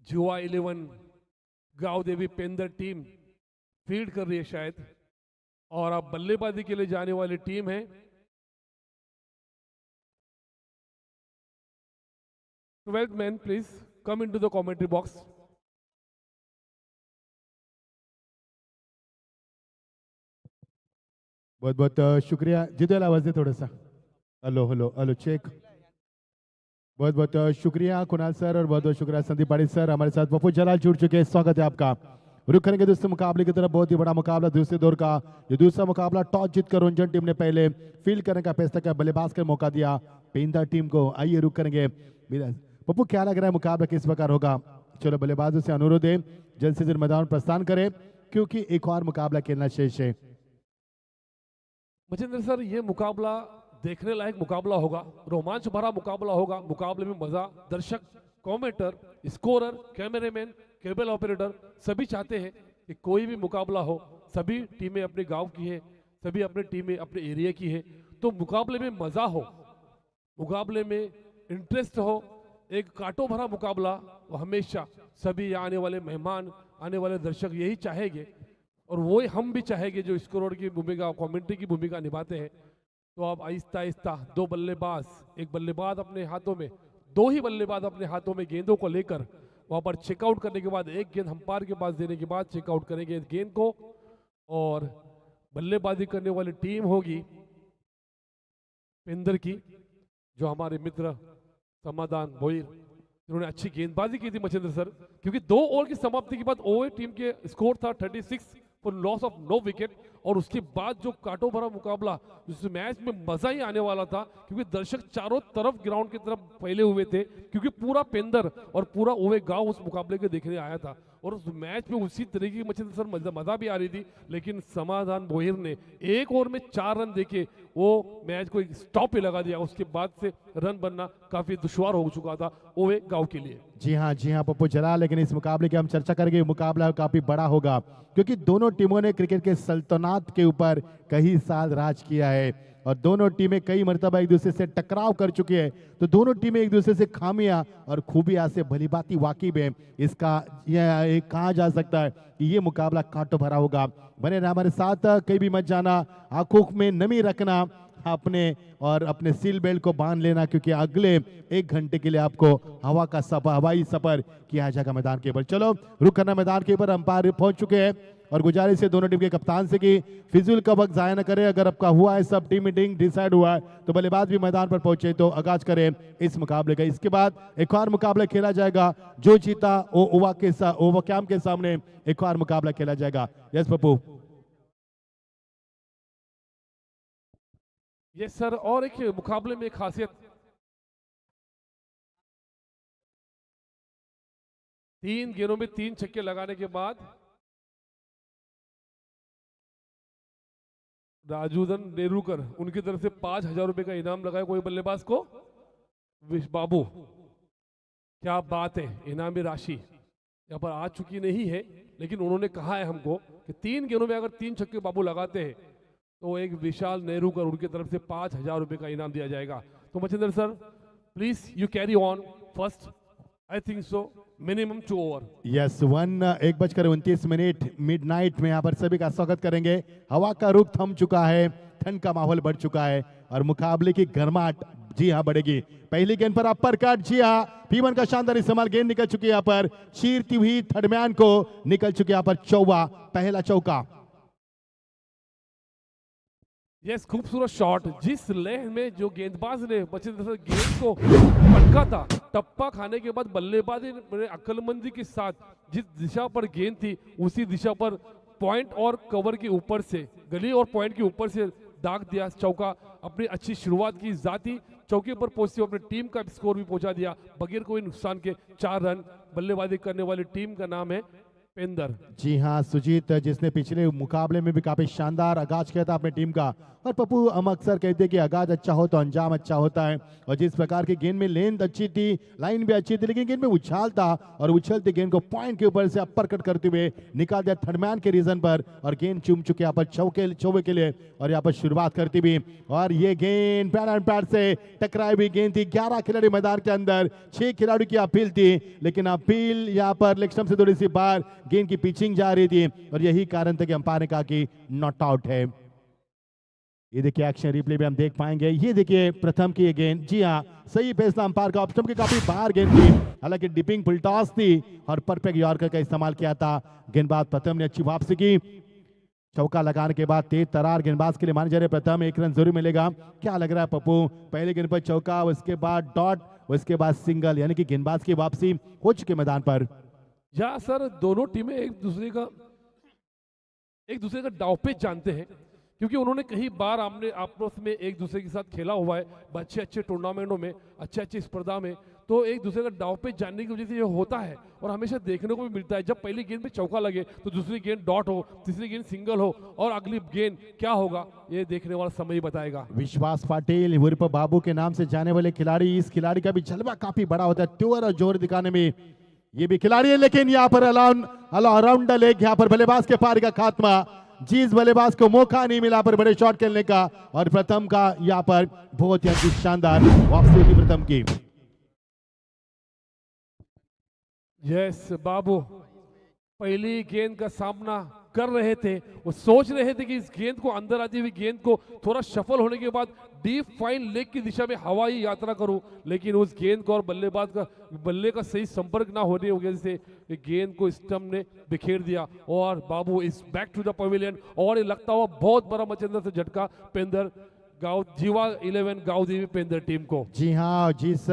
जुआ 11 गांव देवी पेंदर team field कर रही है शायद, और अब बल्लेबाजी के लिए जाने वाली टीम है 12th man, please come into the commentary box. बहुत बहुत शुक्रिया। जितेल आवाज दे थोड़ा सा। Hello hello hello check. बहुत बहुत शुक्रिया कुणाल सर और बहुत बहुत शुक्रिया संदीप पाड़ी सर। हमारे साथ पप्पू जलाल जुड़ चुके हैं, स्वागत है आपका। रुक करेंगे दूसरे मुकाबले की तरफ, बहुत ही बड़ा मुकाबला दूसरे दौर का। ये दूसरा मुकाबला टॉस जीतकर रुंझुनू टीम ने पहले फील्ड करने का फैसला किया, बल्लेबाज का मौका दिया पेंदा टीम को। आइए रुक करेंगे पप्पू, क्या लग रहा है मुकाबला किस प्रकार होगा? चलो बल्लेबाजों से अनुरोध है जल्द से जल्द मैदान प्रस्थान करें क्योंकि एक और मुकाबला खेलना शेष है। मचिंद्र सर, ये मुकाबला देखने लायक मुकाबला होगा, रोमांच भरा मुकाबला होगा। मुकाबले में मजा दर्शक, commentator, scorer, cameraman, cable operator सभी चाहते हैं कि कोई भी मुकाबला हो। सभी टीमें अपने गांव की है, सभी अपनी टीमें अपने एरिया की है, तो मुकाबले में मजा हो, मुकाबले में इंटरेस्ट हो, एक कांटों भरा मुकाबला। वो हमेशा सभी आने वाले मेहमान, आने वाले दर्शक यही चाहेंगे, और वो हम भी चाहेंगे जो स्कोरर की भूमिका, कमेंट्री की भूमिका निभाते हैं। तो अब आहिस्ता आहिस्ता दो बल्लेबाज, एक बल्लेबाज अपने हाथों में, दो ही बल्लेबाज अपने हाथों में गेंदों को लेकर वहां पर चेकआउट करने के बाद एक गेंद अंपायर के पास देने के बाद चेकआउट करेंगे गेंद को, और बल्लेबाजी करने वाली टीम होगी पेंदर की, जो हमारे मित्र समाधान भोईर, जिन्होंने अच्छी गेंदबाजी की थी मचिंद्र सर, क्योंकि 2 ओवर की समाप्ति के बाद ओवर टीम के स्कोर था 36 फॉर लॉस ऑफ 9 विकेट। और उसके बाद जो कांटों भरा मुकाबला, जिस मैच में मजा ही आने वाला था, क्योंकि दर्शक चारों तरफ ग्राउंड की तरफ फैले हुए थे, क्योंकि पूरा पेंदर और पूरा ओवे गांव उस मुकाबले के देखने आया था। और उस मैच में उसी तरीके की मचिंद्र सर मजा भी आ रही थी, लेकिन समाधान भोईर ने 1 ओवर में 4 रन देके वो मैच को एक स्टॉप पे लगा दिया। उसके बाद से रन बनना काफी दुश्वार हो चुका था ओवे गांव के लिए। जी हाँ पप्पू जलाल, लेकिन इस मुकाबले की हम चर्चा करेंगे। मुकाबला काफी बड़ा होगा क्योंकि दोनों टीमों ने क्रिकेट के सल्तनत के ऊपर कई साल राज किया है और दोनों टीमें कई मर्तबा एक दूसरे से टकराव कर चुकी है। तो दोनों टीमें एक दूसरे से खामियां और खूबियां से भलीभांति वाकिफ है। इसका यह कहा जा सकता है कि ये मुकाबला कांटों भरा होगा। बने रहना हमारे साथ, कहीं भी मत जाना, आंखों में नमी रखना अपने और अपने सील बेल्ट को बांध लेना, क्योंकि अगले 1 घंटे के लिए आपको हवाई सफर किया जाएगा मैदान के ऊपर। चलो रुक करना मैदान के ऊपर, अंपायर पहुंच चुके हैं और गुजारिश है दोनों टीम के कप्तान से कि फिजूल का वक्त जाया न करे। अगर आपका हुआ है, सब टीम मीटिंग डिसाइड हुआ है, तो बल्लेबाज भी मैदान पर पहुंचे तो आगाज करें इस मुकाबले का। इसके बाद एक और मुकाबला खेला जाएगा, जो जीता वो ओवरकैम के सामने एक और मुकाबला खेला जाएगा। यस पप्पू। यस सर, और एक मुकाबले में एक खासियत, 3 गेंदों में 3 छक्के लगाने के बाद राजूदन नेहरूकर उनकी तरफ से 5,000 रुपए का इनाम लगाया कोई बल्लेबाज को। विश बाबू, क्या बात है, इनामी राशि यहाँ पर आ चुकी नहीं है, लेकिन उन्होंने कहा है हमको कि 3 गेंदों में अगर 3 छक्के बाबू लगाते हैं तो एक विशाल नेहरूकर उनकी तरफ से 5,000 रुपए का इनाम दिया जाएगा। तो Machindar sir please you carry on first, I think so minimum 2 over. Yes 1:29 midnight में यहाँ पर सभी का स्वागत करेंगे। हवा का रुख थम चुका है, ठंड का माहौल बढ़ चुका है और मुकाबले की गर्माहट जी हाँ बढ़ेगी। पहली गेंद पर अपर कट, जी हाँ P1 का शानदार इस्तेमाल, गेंद निकल चुकी है यहाँ पर, चीरती हुई थर्डमैन को निकल चुकी यहाँ पर चौवा, पहला चौका। यस, खूबसूरत शॉट, जिस लेह में जो गेंदबाज ने मचिंदर सर गेंद को पटका था, टप्पा खाने के बाद बल्लेबाज ने अक्लमंदी के साथ जिस दिशा पर गेंद थी उसी दिशा पर पॉइंट और कवर के ऊपर से, गली और पॉइंट के ऊपर से दाग दिया चौका। अपनी अच्छी शुरुआत की, जाती चौके पर पहुंचती अपनी टीम का स्कोर भी पहुंचा दिया बगैर कोई नुकसान के। 4 रन बल्लेबाजी करने वाली टीम का नाम है पेंदर। जी हाँ, सुजीत, जिसने पिछले मुकाबले में भी काफी शानदार आगाज किया था अपने टीम का। और पप्पू, हम अक्सर कहते हैं कि आगाज अच्छा हो तो अंजाम अच्छा होता है, और जिस प्रकार की गेंद में लेंथ अच्छी थी, लाइन भी अच्छी थी, लेकिन गेंद में उछाल था और उछलते गेंद को पॉइंट के ऊपर से अपर कट करते हुए निकाल दिया थर्ड मैन के रीजन पर, और गेंद चूम चुके यहाँ पर चौके के लिए, और यहाँ पर शुरुआत करती भी। और ये गेंद पैड एंड पैड से टकराई हुई गेंद थी। 11 खिलाड़ी मैदान के अंदर, 6 खिलाड़ियों की अपील थी, लेकिन अपील यहाँ पर लेग स्टंप से थोड़ी सी बाहर गेंद की पिचिंग जा रही थी, और यही कारण था कि अंपायर ने कहा कि नॉट आउट है। ये देखिए एक्शन रिप्ले भी हम देख पाएंगे। ये देखिए प्रथम की ये गेंद, जी हाँ, सही फैसला अंपायर का, ऑप्शन के काफी बाहर गेंद थी, हालांकि डिपिंग फुल टॉस थी और परफेक्ट यॉर्कर का इस्तेमाल किया था। गेंदबाज प्रथम ने अच्छी वापसी की। चौका लगाने के बाद तेज तरार गेंदबाज के लिए माने जा रहे प्रथम 1 रन जरूर मिलेगा। क्या लग रहा है पप्पू? पहले गेंद पर चौका, उसके बाद डॉट, उसके बाद सिंगल, यानी कि गेंदबाज की वापसी हो चुके मैदान पर। या सर, दोनों टीमें एक दूसरे का दांवपेच जानते हैं, क्योंकि उन्होंने कई बार आमने आपस में एक दूसरे के साथ खेला हुआ है, अच्छे अच्छे टूर्नामेंटों में, अच्छे स्पर्धा में। तो एक दूसरे का दांवपेच जानने की वजह से ये होता है, और हमेशा देखने को भी मिलता है, जब पहली गेंद पे चौका लगे तो दूसरी गेंद डॉट हो, तीसरी गेंद सिंगल हो, और अगली गेंद क्या होगा ये देखने वाला समय ही बताएगा। विश्वास पाटिल, उर्फ बाबू के नाम से जाने वाले खिलाड़ी, इस खिलाड़ी का भी जलवा काफी बड़ा होता है, ट्यूर और जोर दिखाने में ये भी खिलाड़ी है, लेकिन यहाँ पर ऑलराउंडर लेग, यहाँ पर बल्लेबाज के पारी का खात्मा। जिस बल्लेबाज को मौका नहीं मिला पर बड़े शॉट खेलने का, और प्रथम का यहाँ पर बहुत ही शानदार वापसी थी प्रथम की। यस बाबू, पहली गेंद का सामना कर रहे थे, वो सोच रहे थे कि इस गेंद को अंदर आती हुई गेंद को थोड़ा शफल होने के बाद डीप फाइन लेग की दिशा में हवाई यात्रा करूं, लेकिन उस गेंद को और बल्ले का सही संपर्क ना होने की वजह से गेंद को स्टंप ने बिखेर दिया, और Babu is back to the pavilion. और ये लगता हुआ बहुत बड़ा मचेंद्र से झटका पेंदर गांव जीवा 11 गांव देवी पेंदर टीम को। जी हाँ, जिस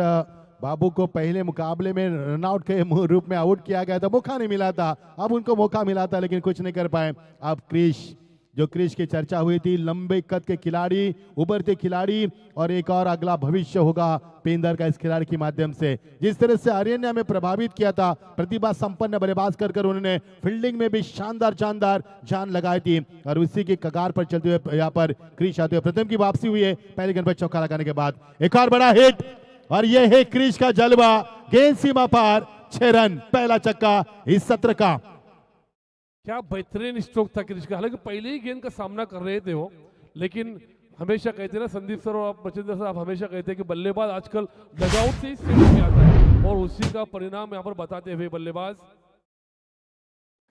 बाबू को पहले मुकाबले में रनआउट के रूप में आउट किया गया था, मौका नहीं मिला था, अब उनको मौका मिला था लेकिन कुछ नहीं कर पाए। अब क्रिश की चर्चा हुई थी, लंबे कद के खिलाड़ी, उभरते खिलाड़ी, और एक और अगला भविष्य होगा पेंदर का इस खिलाड़ी के माध्यम से। जिस तरह से हरियाणा में प्रभावित किया था, प्रतिभा संपन्न बल्लेबाज कर उन्होंने फील्डिंग में भी शानदार जान लगाई थी, और उसी के कगार पर चलते हुए यहाँ पर क्रिश आते हुए प्रथम की वापसी हुई है। पहले गेंद पर चौका लगाने के बाद एक और बड़ा हिट, और यह है क्रिश का जलवा। गेंद सीमा पार, 6 रन, पहला छक्का इस सत्र का। क्या बेहतरीन स्ट्रोक था क्रिश का, हालांकि पहले ही गेंद का सामना कर रहे थे वो, लेकिन हमेशा कहते हैं ना संदीप सर और बचिंदर सर, आप हमेशा कहते हैं कि बल्लेबाज आजकल डगआउट से ही सेट हो आता है, और उसी का परिणाम यहाँ पर बताते हुए बल्लेबाज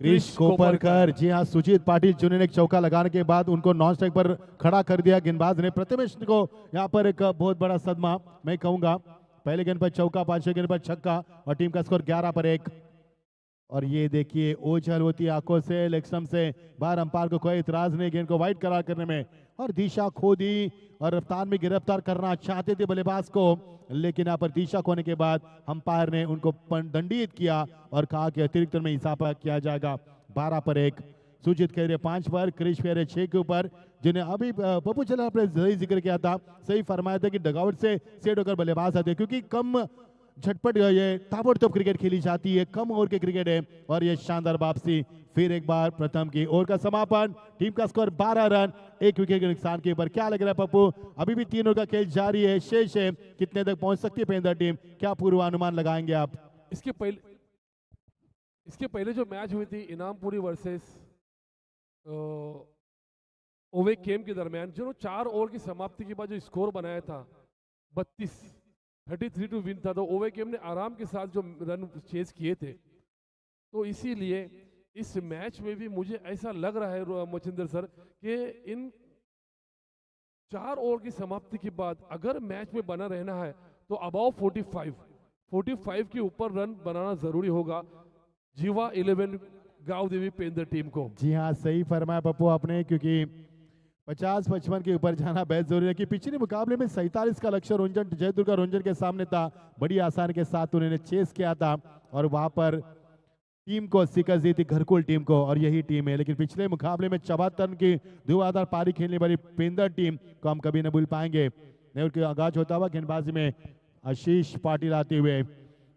क्रिश कोपरकर। जी हाँ, सुजीत पाटिल जिन्होंने एक चौका लगाने के बाद उनको नॉन स्ट्राइक पर खड़ा कर दिया गेंदबाज ने। प्रथमेश को यहाँ पर एक बहुत बड़ा सदमा मैं कहूंगा। पहले गेंद पर चौका, 5वें गेंद पर छक्का, और टीम का स्कोर 11-1। और ये देखिए ओझल होती आंखों से, लेग स्टंप से बाहर, अंपायर को कोई इतराज नहीं गेंद को वाइड करार करने में, और दिशा खो दी, और रफ्तार में गिरफ्तार करना चाहते थे बल्लेबाज को, लेकिन यहाँ पर दिशा खोने के बाद अंपायर ने उनको दंडित किया और कहा कि अतिरिक्त में इजाफा किया जाएगा। 12-1। सुजीत कह रहे 5 पर, क्रिश कह रहे 6 के ऊपर, जिन्हें अभी पप्पू चला आपने सही जिक्र किया था, सही फरमाया था कि डगआउट से सेट होकर बल्लेबाज आते, क्योंकि कम झटपट ये ताबड़तोड़ क्रिकेट खेली जाती है, कम ओवर के क्रिकेट है। और ये शानदार वापसी, फिर एक बार प्रथम की ओवर का समापन, टीम का स्कोर 12 रन, 1 विकेट के नुकसान के ऊपर। क्या लग रहा है पप्पू, अभी भी 3 ओवर का खेल जारी है, शेष है, कितने तक पहुंच सकती है पेंदर टीम, क्या पूर्वानुमान लगाएंगे आप? इसके पहले जो मैच हुई थी इनामपुरी वर्सेस ओवे केम के दरमियान, जो 4 ओवर की समाप्ति के बाद जो स्कोर बनाया था 33 टू विन था, तो ओवे केम ने आराम के साथ जो रन चेज किए थे, तो इसीलिए इस मैच में भी मुझे ऐसा लग रहा है मोचिंदर सर कि इन 4 ओवर की समाप्ति के बाद अगर मैच में बना रहना है तो अबाव 45 के ऊपर रन बनाना जरूरी होगा जीवा 11 गांव देवी पेंदर टीम को। जी हाँ, सही फरमाया पप्पू आपने, क्योंकि 50-55 के ऊपर जाना बेहद जरूरी है। कि पिछले मुकाबले में 47 का लक्ष्य जयदुर्गा रंजन के सामने था, बड़ी आसानी के साथ उन्होंने चेस किया था, और वहां पर टीम को शिकस्त दी थी, घरकुल टीम को, और यही टीम है। लेकिन पिछले मुकाबले में 74 रन की धुआंधार पारी खेलने वाली पेंदर टीम को हम कभी न भूल पाएंगे। नेहरू आगाज होता हुआ गेंदबाजी में आशीष पाटिल आते हुए,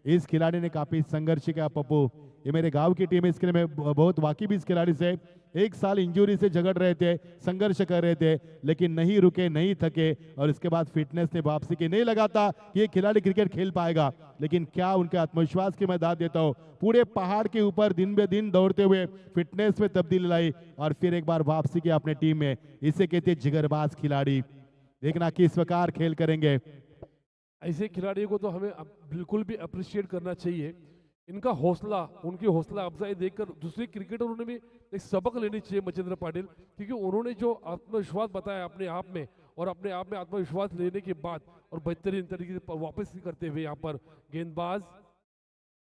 इस खिलाड़ी ने काफी संघर्ष किया पप्पू, ये मेरे गांव की टीम है, इसके लिए मैं बहुत वाकिफ इस खिलाड़ी से। एक साल इंजरी से झगड़ रहे थे, संघर्ष कर रहे थे, लेकिन नहीं रुके, नहीं थके, और इसके बाद फिटनेस ने वापसी की। नहीं लगा था कि ये खिलाड़ी क्रिकेट खेल पाएगा, लेकिन क्या उनके आत्मविश्वास की मैं दाद देता हूँ। पूरे पहाड़ के ऊपर दिन बे दिन दौड़ते हुए फिटनेस में तब्दीली लाई और फिर एक बार वापसी की अपने टीम में। इसे कहते हैं जिगरबाज खिलाड़ी। देखना किस प्रकार खेल करेंगे। ऐसे खिलाड़ियों को तो हमें बिल्कुल भी अप्रिशिएट करना चाहिए। इनका हौसला, उनकी हौसला अफजाई देखकर दूसरे क्रिकेटरों ने भी एक सबक लेनी चाहिए मचिंद्र पाटिल, क्योंकि उन्होंने जो आत्मविश्वास बताया अपने आप में, और अपने आप में आत्मविश्वास लेने के बाद और बेहतरीन तरीके से वापस करते हुए यहाँ पर गेंदबाज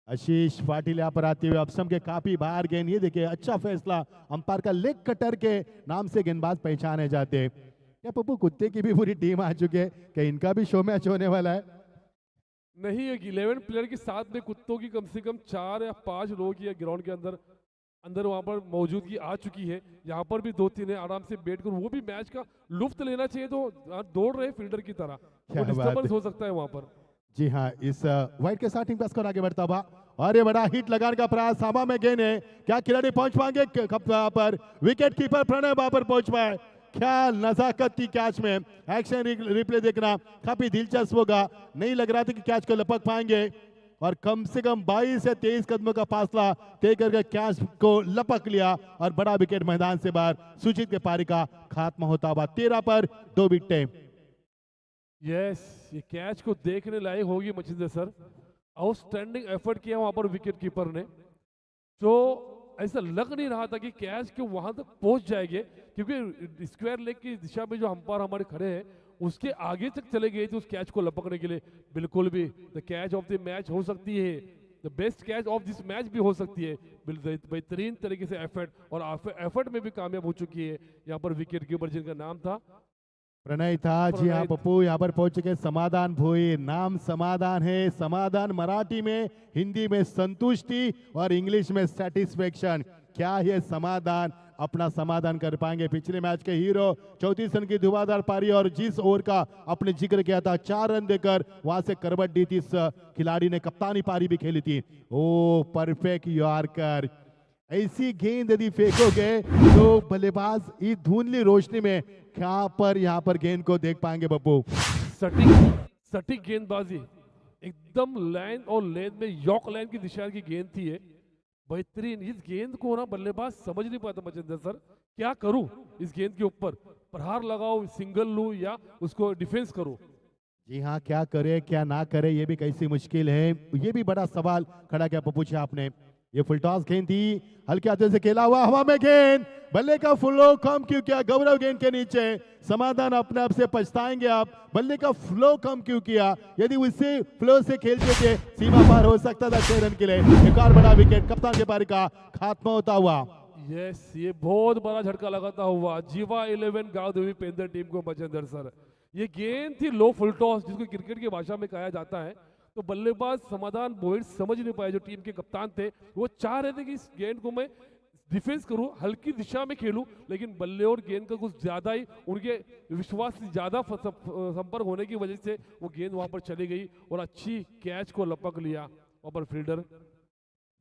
आशीष पाटिल यहाँ पर आते हुए अपसम के काफी बाहर गेंद। ये देखिए अच्छा फैसला, अंपायर का लेग कटर के नाम से गेंदबाज पहचाने जाते हैं। क्या पप्पू कुत्ते की भी पूरी टीम आ चुके हैं, क्या इनका भी शो मैच होने वाला है? नहीं, एक 11 प्लेयर के साथ में कुत्तों की कम से कम 4 या 5 लोग या ग्राउंड के अंदर अंदर वहां पर मौजूदगी आ चुकी है। यहाँ पर भी 2-3 है, आराम से बैठ कर वो भी मैच का लुफ्त लेना चाहिए। तो दौड़ रहे फील्डर की तरह, क्या तो बात डिस्टर्बेंस है। हो सकता है वहां पर। जी हाँ, इस वाइट के स्टार्टिंग पास कर आगे बढ़ता हुआ और ये बड़ा हिट लगाने का प्रयास हवा में गेंद है। क्या खिलाड़ी पहुंच पाएंगे वहां पर? विकेट कीपर प्रणय वहां पर पहुंच पाए। क्या नजाकत थी कैच में। एक्शन रिप्ले देखना काफी दिलचस्प होगा। नहीं लग रहा था कि कैच को लपक पाएंगे, और कम से कम 22 से 23 कदमों का फासला तय करके कैच को लपक लिया और बड़ा विकेट मैदान से बाहर। सुजीत के पारी का खात्मा होता हुआ 13 पर 2 विकेटें। यस, ये कैच को देखने लायक होगी मचिंदर सर। आउटस्टैंडिंग एफर्ट किया वहां पर विकेट कीपर ने। जो ऐसा लग नहीं रहा था कि कैच के वहां तक पहुंच जाएंगे, क्योंकि स्क्वायर लेग की दिशा में जो अंपायर हमारे खड़े हैं उसके आगे तक चले गए थे उस कैच को लपकने के लिए। बिल्कुल भी the catch of the match हो सकती है, the best catch of this match भी हो सकती है। बेहतरीन तरीके से एफर्ट, और एफर्ट में भी कामयाब हो चुकी है यहाँ पर विकेट कीपर जिनका नाम था प्रणय था। जी हाँ प्रणय। पप्पू, यहाँ पर पहुंच चुके समाधान भोई। नाम समाधान है। समाधान मराठी में, हिंदी में संतुष्टि और इंग्लिश में सेटिस्फेक्शन। क्या ये समाधान अपना समाधान कर पाएंगे? पिछले मैच के हीरो 34 रन की धुआंधार पारी, और जिस ओवर का अपने जिक्र किया था 4 रन देकर वहां से करवट दी थी इस खिलाड़ी ने, कप्तानी पारी भी खेली थी। ओ परफेक्ट यॉर्कर। ऐसी गेंद यदि फेंकोगे तो बल्लेबाज इस धुंधली रोशनी में कहां पर यहाँ पर गेंद को देख पाएंगे बब्बू? सटीक गेंदबाजी, एकदम लाइन और लेंथ में यॉर्क लाइन की दिशा की गेंद थी ये। बेहतरीन। इस गेंद को ना बल्लेबाज समझ नहीं पाता मचिंदर सर, क्या करूं इस गेंद के ऊपर, प्रहार लगाओ, सिंगल लूं या उसको डिफेंस करूं। जी हाँ, क्या करे क्या ना करे ये भी कैसी मुश्किल है। ये भी बड़ा सवाल खड़ा किया पप्पू जी आपने। ये फुल टॉस गेंद थी, हल्के हाथों से खेला हुआ हवा में गेंद, बल्ले का फ्लो कम क्यों किया? गौरव गेंद के नीचे। समाधान अपने आप से पछताएंगे आप। बल्ले का फ्लो कम क्यों किया? यदि उसी फ्लो से खेलते थे सीमा पार हो सकता था 6 रन के लिए। एक और बड़ा विकेट कप्तान के पारी का खात्मा होता हुआ। यस, ये बहुत बड़ा झटका लगाता हुआ जीवा 11 गांव देवी पेंदर टीम को मचिंदर सर। ये गेंद थी लो फुल टॉस, जिसको क्रिकेट की भाषा में कहा जाता है। तो बल्लेबाज समाधान बोइड समझ नहीं पाए, जो टीम के कप्तान थे। वो चाह रहे थे कि इस गेंद को मैं डिफेंस करूं, हल्की दिशा में खेलूं, लेकिन बल्ले और गेंद का कुछ ज्यादा ही उनके विश्वास से ज्यादा संपर्क होने की वजह से वो गेंद वहां पर चली गई और अच्छी कैच को लपक लिया वहां पर फील्डर।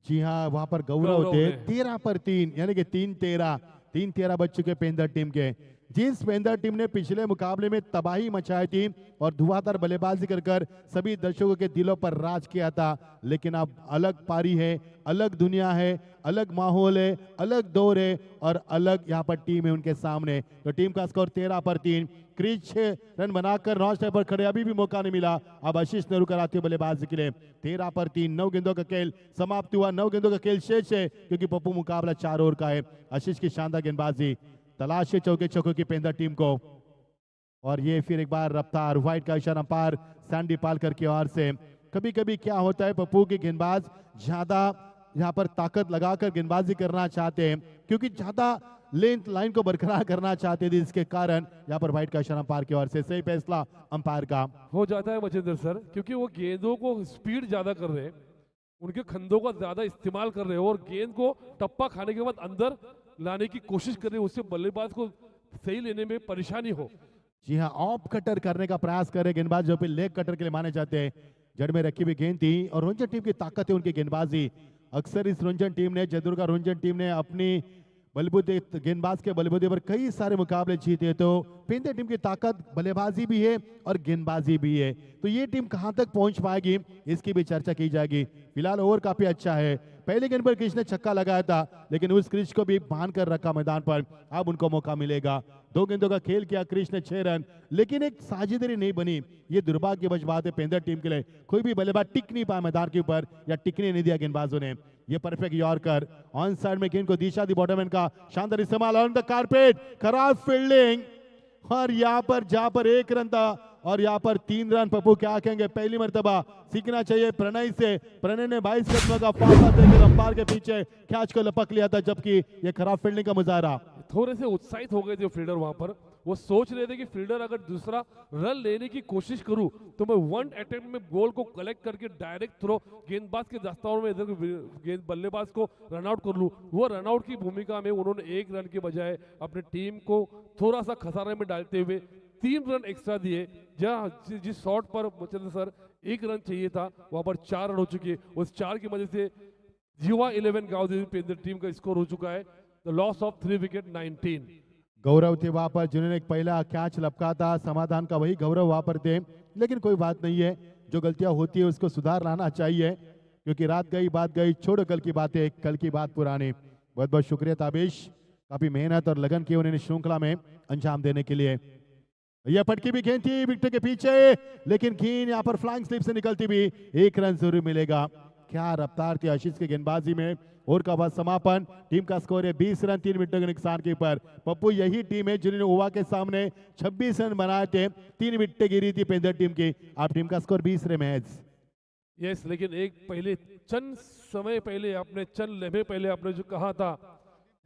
जी हाँ, वहां पर गौरव थे। 13 पर 3, यानी कि 3-13 बच चुके पेंदर टीम के। जिस पेंदर टीम ने पिछले मुकाबले में तबाही मचाई थी और धुआंधार बल्लेबाजी कर सभी दर्शकों के दिलों पर राज किया था, लेकिन अब अलग पारी है, अलग दुनिया है, अलग माहौल है, अलग दौर है और अलग यहाँ पर टीम है उनके सामने। तो टीम का स्कोर 13 पर 3। क्रीज 6 रन बनाकर नॉन स्ट्राइक पर खड़े, अभी भी मौका नहीं मिला। अब आशीष नेहरू कराते हुए बल्लेबाजी के लिए 13 पर 3। 9 गेंदों का खेल समाप्त हुआ। 9 गेंदों का खेल शेष है, क्योंकि पप्पू मुकाबला 4 ओवर का है। आशीष की शानदार गेंदबाजी तलाश चौके चौकों की पेंदर टीम को। और ये फिर एक बार रफ्तार व्हाइट का इशारा अंपायर सैंडी पालकर की ओर से। कभी कभी क्या होता है पप्पू की गेंदबाज ज्यादा यहाँ पर ताकत लगाकर गेंदबाजी करना चाहते हैं, क्योंकि ज्यादा लेंथ लाइन को बरकरार करना चाहते थे, इसके कारण यहाँ पर व्हाइट का इशारा अंपायर की ओर से। सही फैसला अंपायर का हो जाता है मचिंदर सर, क्योंकि वो गेंदों को स्पीड ज्यादा कर रहे हैं, उनके खंदों का ज्यादा इस्तेमाल कर रहे हैं और गेंद को टप्पा खाने के बाद अंदर लाने की कोशिश कर रहे हैं, उससे बल्लेबाज को सही लेने में परेशानी हो। जी हाँ, ऑफ कटर करने का प्रयास करे गेंदबाज, जो भी लेग कटर के लिए माने जाते हैं। जड़ में रखी हुई गेंद थी और रंजन टीम की ताकत है उनकी गेंदबाजी। अक्सर इस रुंझन टीम ने, जयदुर्गा रुंझन टीम ने अपनी बलबूते गेंदबाज के बलबूते पर कई सारे मुकाबले जीते। तो पेंदर टीम की ताकत बल्लेबाजी भी है और गेंदबाजी भी है, तो ये टीम कहां तक पहुंच पाएगी इसकी भी चर्चा की जाएगी। फिलहाल ओवर काफी अच्छा है। पहले गेंद पर कृष्ण ने छक्का लगाया था, लेकिन उस क्रिश को भी बांध कर रखा मैदान पर। अब उनको मौका मिलेगा। 2 गेंदों का खेल किया कृष्ण ने 6 रन, लेकिन एक साझेदारी नहीं बनी। ये दुर्भाग्यवश बात है पेंदर टीम के लिए। कोई भी बल्लेबाज टिक नहीं पाया मैदान के ऊपर, या टिकने नहीं दिया गेंदबाजों ने। ये परफेक्ट यॉर्कर ऑन साइड में गेंद को दिशा दी, बॉटमैन का शानदार इस्तेमाल ऑन द कारपेट, खराब फील्डिंग। और यहाँ पर जहां पर 1 रन था और यहाँ पर 3 रन। पप्पू क्या कहेंगे, पहली मर्तबा सीखना चाहिए प्रणय से। प्रणय ने 22 कदमों का फासला देकर अंपायर के पीछे कैच को लपक लिया था, जबकि ये खराब फील्डिंग का मुजाहरा। थोड़े से उत्साहित हो गए थे फील्डर वहां पर। वो सोच रहे थे कि फील्डर अगर दूसरा रन लेने की कोशिश करूं तो मैं 1 अटेम्प्ट में बॉल को कलेक्ट करके डायरेक्ट थ्रो गेंदबाज के दस्ताओं में इधर गेंद बल्लेबाज को रन आउट कर लूं। वो रन आउट की भूमिका में उन्होंने 1 रन के बजाय अपने टीम को थोड़ा सा खसारे में डालते हुए 3 रन एक्स्ट्रा दिए। जहां जिस शॉट पर मचंद्र सर 1 रन चाहिए था, वहां पर 4 रन हो चुके। उस 4 की वजह से जीवा 11 गांव पेंदर टीम का स्कोर हो चुका है द लॉस ऑफ 3 विकेट 19। गौरव थे वहां पर जिन्होंने एक पहला कैच लपका था, समाधान का वही गौरव वहां पर थे। लेकिन कोई बात नहीं है, जो गलतियां होती है उसको सुधार लाना चाहिए, क्योंकि रात गई बात गई, छोड़ो कल की बातें, कल की बात पुरानी। बहुत बहुत शुक्रिया ताबिश, काफी मेहनत और लगन की उन्होंने श्रृंखला में अंजाम देने के लिए। यह पटकी भी गेंद थी विकेट के पीछे, लेकिन गेंद यहाँ पर फ्लाइंग स्लिप से निकलती भी 1 रन जरूर मिलेगा। क्या रफ्तार थी आशीष की गेंदबाजी में। ओवर का बाद समापन, टीम का स्कोर है 20 रन 3 विकेटों के नुकसान के ऊपर। पप्पू यही टीम है जिन्होंने ओवा के सामने 26 रन बनाए थे, 3 विकेटें गिरी थी पेंदर टीम की। आप टीम का स्कोर 20 रन मैच। यस, लेकिन एक पहले चंद समय पहले आपने, चंद लम्हे पहले आपने जो कहा था,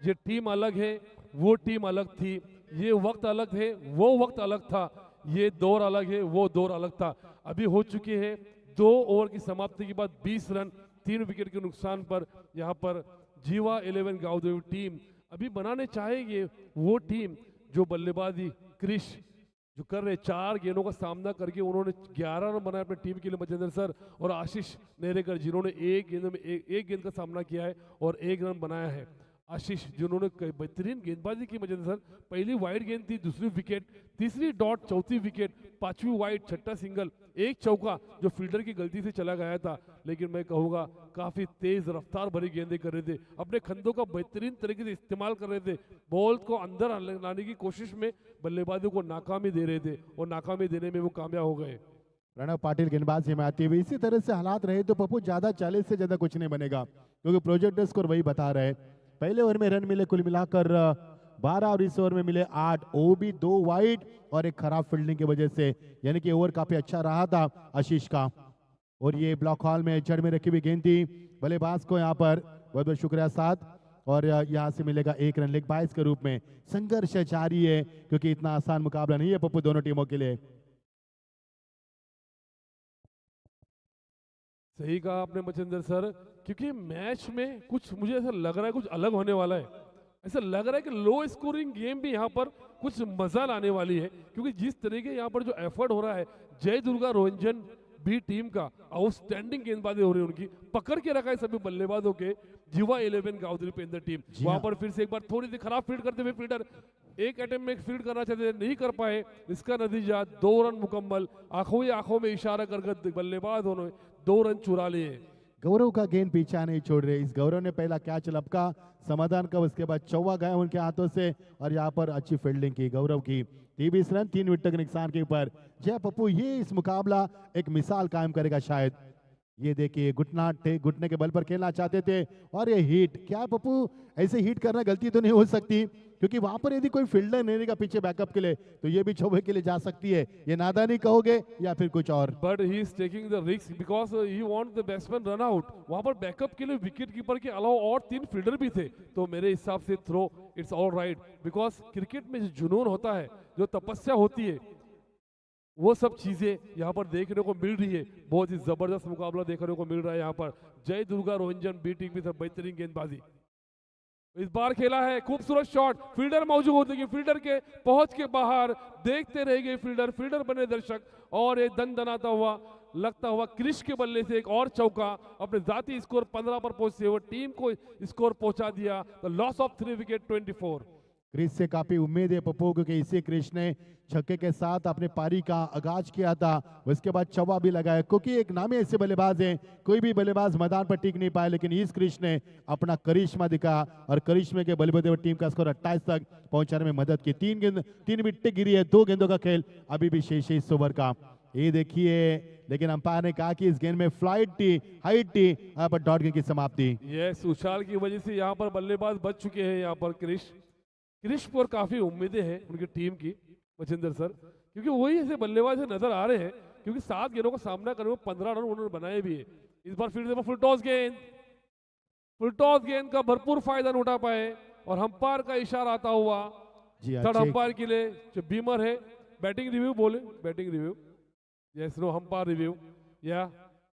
ये टीम अलग है, वो टीम अलग थी, ये वक्त अलग है, वो वक्त अलग था, ये दौर अलग है, वो दौर अलग था। अभी हो चुके हैं 2 ओवर की समाप्ति के बाद 20 रन 3 विकेट के नुकसान पर। यहाँ पर जीवा 11 गांव टीम अभी बनाने चाहेगी वो टीम जो बल्लेबाजी क्रिश जो कर रहे 4 गेंदों का सामना करके उन्होंने 11 रन बनाए अपने टीम के लिए मजेंद्र सर, और आशीष नेरेकर जिन्होंने 1 गेंद में एक गेंद का सामना किया है और 1 रन बनाया है। आशीष जिन्होंने बेहतरीन गेंदबाजी की मजेंद्र सर, पहली वाइड गेंद थी, दूसरी विकेट, तीसरी डॉट, चौथी विकेट, 5वीं वाइड, छठा सिंगल, 1 चौका जो फील्डर की गलती से चला गया था। लेकिन मैं कहूँगा काफी तेज रफ्तार भरी गेंदें कर रहे थे, अपने खंदों का बेहतरीन तरीके से इस्तेमाल कर रहे थे, बॉल को अंदर लाने की कोशिश में बल्लेबाजों को नाकामी दे रहे थे और नाकामी देने में वो कामयाब हो गए। प्रणव पाटिल गेंदबाजी में आती हुई इसी तरह से हालात रहे तो पप्पू ज्यादा 40 से ज्यादा कुछ नहीं बनेगा, क्योंकि प्रोजेक्ट स्कोर वही बता रहे। पहले ओवर में रन मिले कुल मिलाकर 12 और इस ओवर में मिले 8, वो भी 2 वाइड और एक खराब फील्डिंग की वजह से, यानी कि ओवर काफी अच्छा रहा था आशीष का। और ये ब्लॉक हॉल में जड़ में रखी हुई गेंद थी, बल्लेबाज को यहाँ पर बहुत बहुत शुक्रिया साथ, और यहाँ से मिलेगा 1 रन लेग बाइस के रूप में। संघर्ष जारी है, क्योंकि इतना आसान मुकाबला नहीं है पप्पू दोनों टीमों के लिए। सही कहा आपने मचिंदर सर, क्योंकि मैच में कुछ मुझे ऐसा लग रहा है कुछ अलग होने वाला है। ऐसा लग रहा है कि लो स्कोरिंग गेम भी यहाँ पर कुछ मजा लाने वाली है, क्योंकि जिस तरीके यहाँ पर जो एफर्ट हो रहा है जय दुर्गा रोंजन भी टीम का, आउटस्टैंडिंग गेंदबाजी हो रही है उनकी, पकड़ के रखा है सभी बल्लेबाजों के जीवा 11 गांव पेंदर टीम। वहां पर फिर से एक बार थोड़ी सी खराब फील्ड करते हुए फील्डर एक अटेम्प्ट में फील्ड करना चाहते थे, नहीं कर पाए, इसका नतीजा 2 रन मुकम्मल। आंखों में इशारा कर बल्लेबाज उन्होंने 2 रन चुरा लिए। गौरव का गेंद पीछा नहीं छोड़ रहे, इस गौरव ने पहला कैच लपका, समाधान का उसके बाद चौवा गया उनके हाथों से, और यहाँ पर अच्छी फील्डिंग की गौरव की। 23 रन 3 विकेट के नुकसान के ऊपर। जय पप्पू ये इस मुकाबला एक मिसाल कायम करेगा शायद। ये देखिए घुटने के बल पर खेलना चाहते थे, और ये हिट, क्या पप्पू ऐसे हिट करना गलती तो नहीं हो सकती, क्योंकि वहां पर यदि कोई फील्डर नहीं रहेगा पीछे बैकअप के लिए तो ये भी चौबे के लिए जा सकती है। ये नादानी कहोगे या फिर कुछ और? But he is taking the risk because he want the batsman run out. वहां पर बैकअप के लिए विकेट कीपर के अलावा और 3 फील्डर भी थे, तो मेरे हिसाब से throw it's all right, because cricket में जो जुनून होता है, जो तपस्या होती है, वो सब चीजें यहाँ पर देखने को मिल रही है। बहुत ही जबरदस्त मुकाबला देखने को मिल रहा है यहाँ पर। जय दुर्गा रोहिंजन बी टीम की तरफ बेहतरीन गेंदबाजी इस बार खेला है, खूबसूरत शॉट, फील्डर मौजूद, लेकिन फील्डर के पहुंच के बाहर देखते रह गए फील्डर बने दर्शक, और ये दन दनाता हुआ लगता हुआ क्रिश के बल्ले से एक और चौका, अपने जाती स्कोर 15 पर पहुंचते हुए टीम को स्कोर पहुंचा दिया। The loss of 3 wicket 24। Chris से काफी उम्मीद है पप्पू, क्योंकि इसी क्रिस ने छक्के के साथ अपने पारी का आगाज किया था, उसके बाद चौवा भी लगाया। क्योंकि एक नामी ऐसे बल्लेबाज हैं, कोई भी बल्लेबाज मैदान पर टिक नहीं पाया, लेकिन इस क्रिस ने अपना करिश्मा दिखाया और करिश्मे के बलबूते पर टीम का स्कोर 28 तक पहुंचाने में मदद की। 3 विकेट गिरी है, 2 गेंदों का खेल अभी भी शेष है इस ओवर का। ये देखिए, लेकिन अंपायर ने कहा कि इस गेंद में फ्लाइट थी, हाइट थी, यहाँ पर डॉट गेंद की समाप्ति। यस, उछाल की वजह से यहाँ पर बल्लेबाज बच चुके हैं। यहाँ पर क्रिश पर काफी उम्मीदें हैं उनकी टीम की, मचिंदर सर, क्योंकि वही ऐसे बल्लेबाज नजर आ रहे हैं, क्योंकि 7 गेंदों का सामना करने में 15 रन उन्होंने बनाए भी है। इस बार फिर से फुल टॉस गेंद का भरपूर फायदा न उठा पाए और अंपायर का इशारा आता हुआ थर्ड अंपायर के लिए जो बीमर है। बैटिंग रिव्यू बोले, batting review, yes no umpire review, या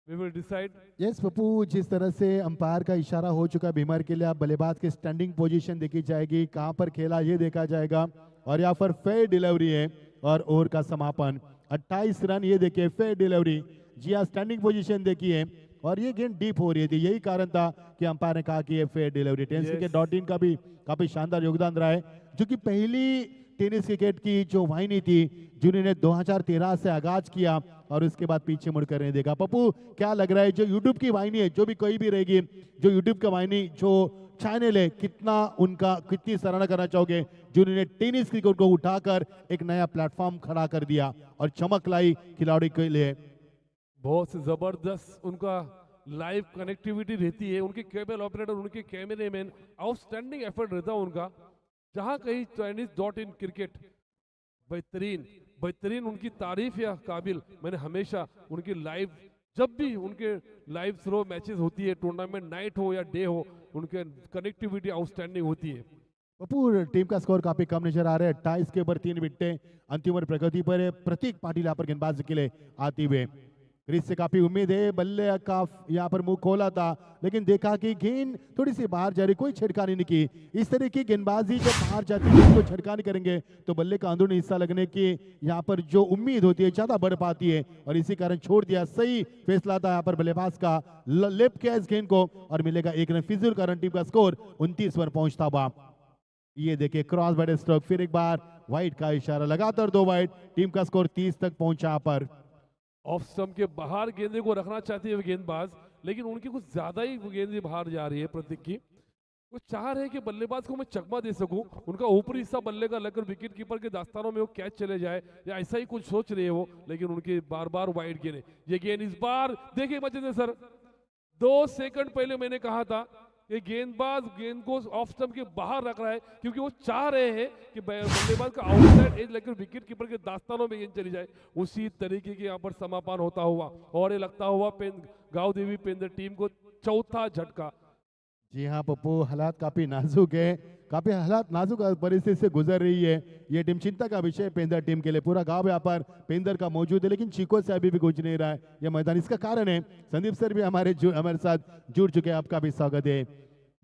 we will decide. Yes Pappu, जिस तरह से अंपायर का इशारा हो चुका बीमार के लिए, अब बल्लेबाज की स्टैंडिंग पोजीशन देखी जाएगी, कहां पर खेला ये देखा जाएगा। और यहाँ पर फेयर डिलीवरी है और ओवर का समापन 28 रन। ये देखिए फेयर डिलीवरी, जी हाँ, स्टैंडिंग पोजीशन देखिए, और ये गेंद डीप हो रही थी, यही कारण था कि अंपायर ने कहा कि ये fair delivery. Tennis cricket dot in का भी काफी शानदार योगदान रहा है, जो कि पहली टेनिस क्रिकेट की जो वाहिनी थी जिन्होंने 2013 से आगाज किया और उसके बाद पीछे मुड़कर नहीं देखा। पप्पू, क्या लग रहा है जो यूट्यूब की वाहिनी है, जो भी कोई भी रहेगी, जो यूट्यूब की वाहिनी, जो चैनल है, कितनी सराहना करना चाहोगे जिन्होंने टेनिस क्रिकेट को उठाकर एक नया प्लेटफॉर्म खड़ा कर दिया और चमक लाई खिलाड़ी के लिए। बहुत जबरदस्त उनका लाइव कनेक्टिविटी रहती है, उनके केबल ऑपरेटर, उनके कैमरेमैन, आउटस्टैंडिंग एफर्ट रहता है उनका। जहां कहीं Chinese.in क्रिकेट बेहतरीन उनकी तारीफ या काबिल। मैंने हमेशा उनकी लाइव, जब भी उनके लाइव थ्रो मैचेस होती है, टूर्नामेंट नाइट हो या डे हो, उनके कनेक्टिविटी आउटस्टैंडिंग होती है। पप्पू, टीम का स्कोर काफी कम नजर आ रहा है, 28 के ऊपर 3 विकेटें अंतिम ओवर प्रगति पर है। प्रतीक पाटिल यहाँ पर गेंदबाजी के लिए आते हुए, क्रिस से काफी उम्मीद है, बल्ले का यहाँ पर मुंह खोला था, लेकिन देखा कि गेंद थोड़ी सी बाहर जा रही, कोई छिड़कानी नहीं की। इस तरह की गेंदबाजी जब बाहर जाती है, कोई छिड़कानी करेंगे तो बल्ले का अंदरूनी हिस्सा लगने की यहाँ पर जो उम्मीद होती है ज्यादा बढ़ पाती है, और इसी कारण छोड़ दिया। सही फैसला था यहाँ पर बल्लेबाज का, लेप किया इस गेंद को और मिलेगा 1 रन। फिजूल का रन, टीम का स्कोर 29 पर पहुंचता हुआ। ये देखिए क्रॉस बैट स्ट्रोक, फिर एक बार वाइड का इशारा, लगातार 2 वाइड, टीम का स्कोर 30 तक पहुंचा पर। ऑफ स्टंप के बाहर गेंदे को रखना चाहती है गेंदबाज, लेकिन उनकी कुछ ज्यादा ही गेंदें बाहर जा रही है प्रतीक की। वो चाह रहे हैं कि बल्लेबाज को मैं चकमा दे सकूं, उनका ऊपरी हिस्सा बल्ले का लगकर विकेट कीपर के दास्तानों में वो कैच चले जाए, या ऐसा ही कुछ सोच रहे हैं वो, लेकिन उनके बार बार वाइड गेंद। ये गेंद इस बार देखिए मचिंदर सर, 2 सेकंड पहले मैंने कहा था ये गेंदबाज गेंद को ऑफ स्टंप के बाहर रख रहा है, क्योंकि वो चाह रहे हैं कि बल्लेबाज का आउटसाइड एज लेकर विकेट कीपर के दास्तानों में गेंद चली जाए। उसी तरीके के यहाँ पर समापन होता हुआ, और ये लगता हुआ गांव देवी पेंदर टीम को चौथा झटका। जी हाँ पप्पू, हालात काफी नाजुक है, काफी हालात नाजुक परिस्थिति से गुजर रही है ये टीम। चिंता का विषय पेंदर टीम के लिए, पूरा गांव यहाँ पर पेंदर का मौजूद है, लेकिन चीको से अभी भी कुछ नहीं रहा है ये मैदान। इसका कारण है संदीप सर भी हमारे साथ जुड़ चुके हैं, आपका भी स्वागत है।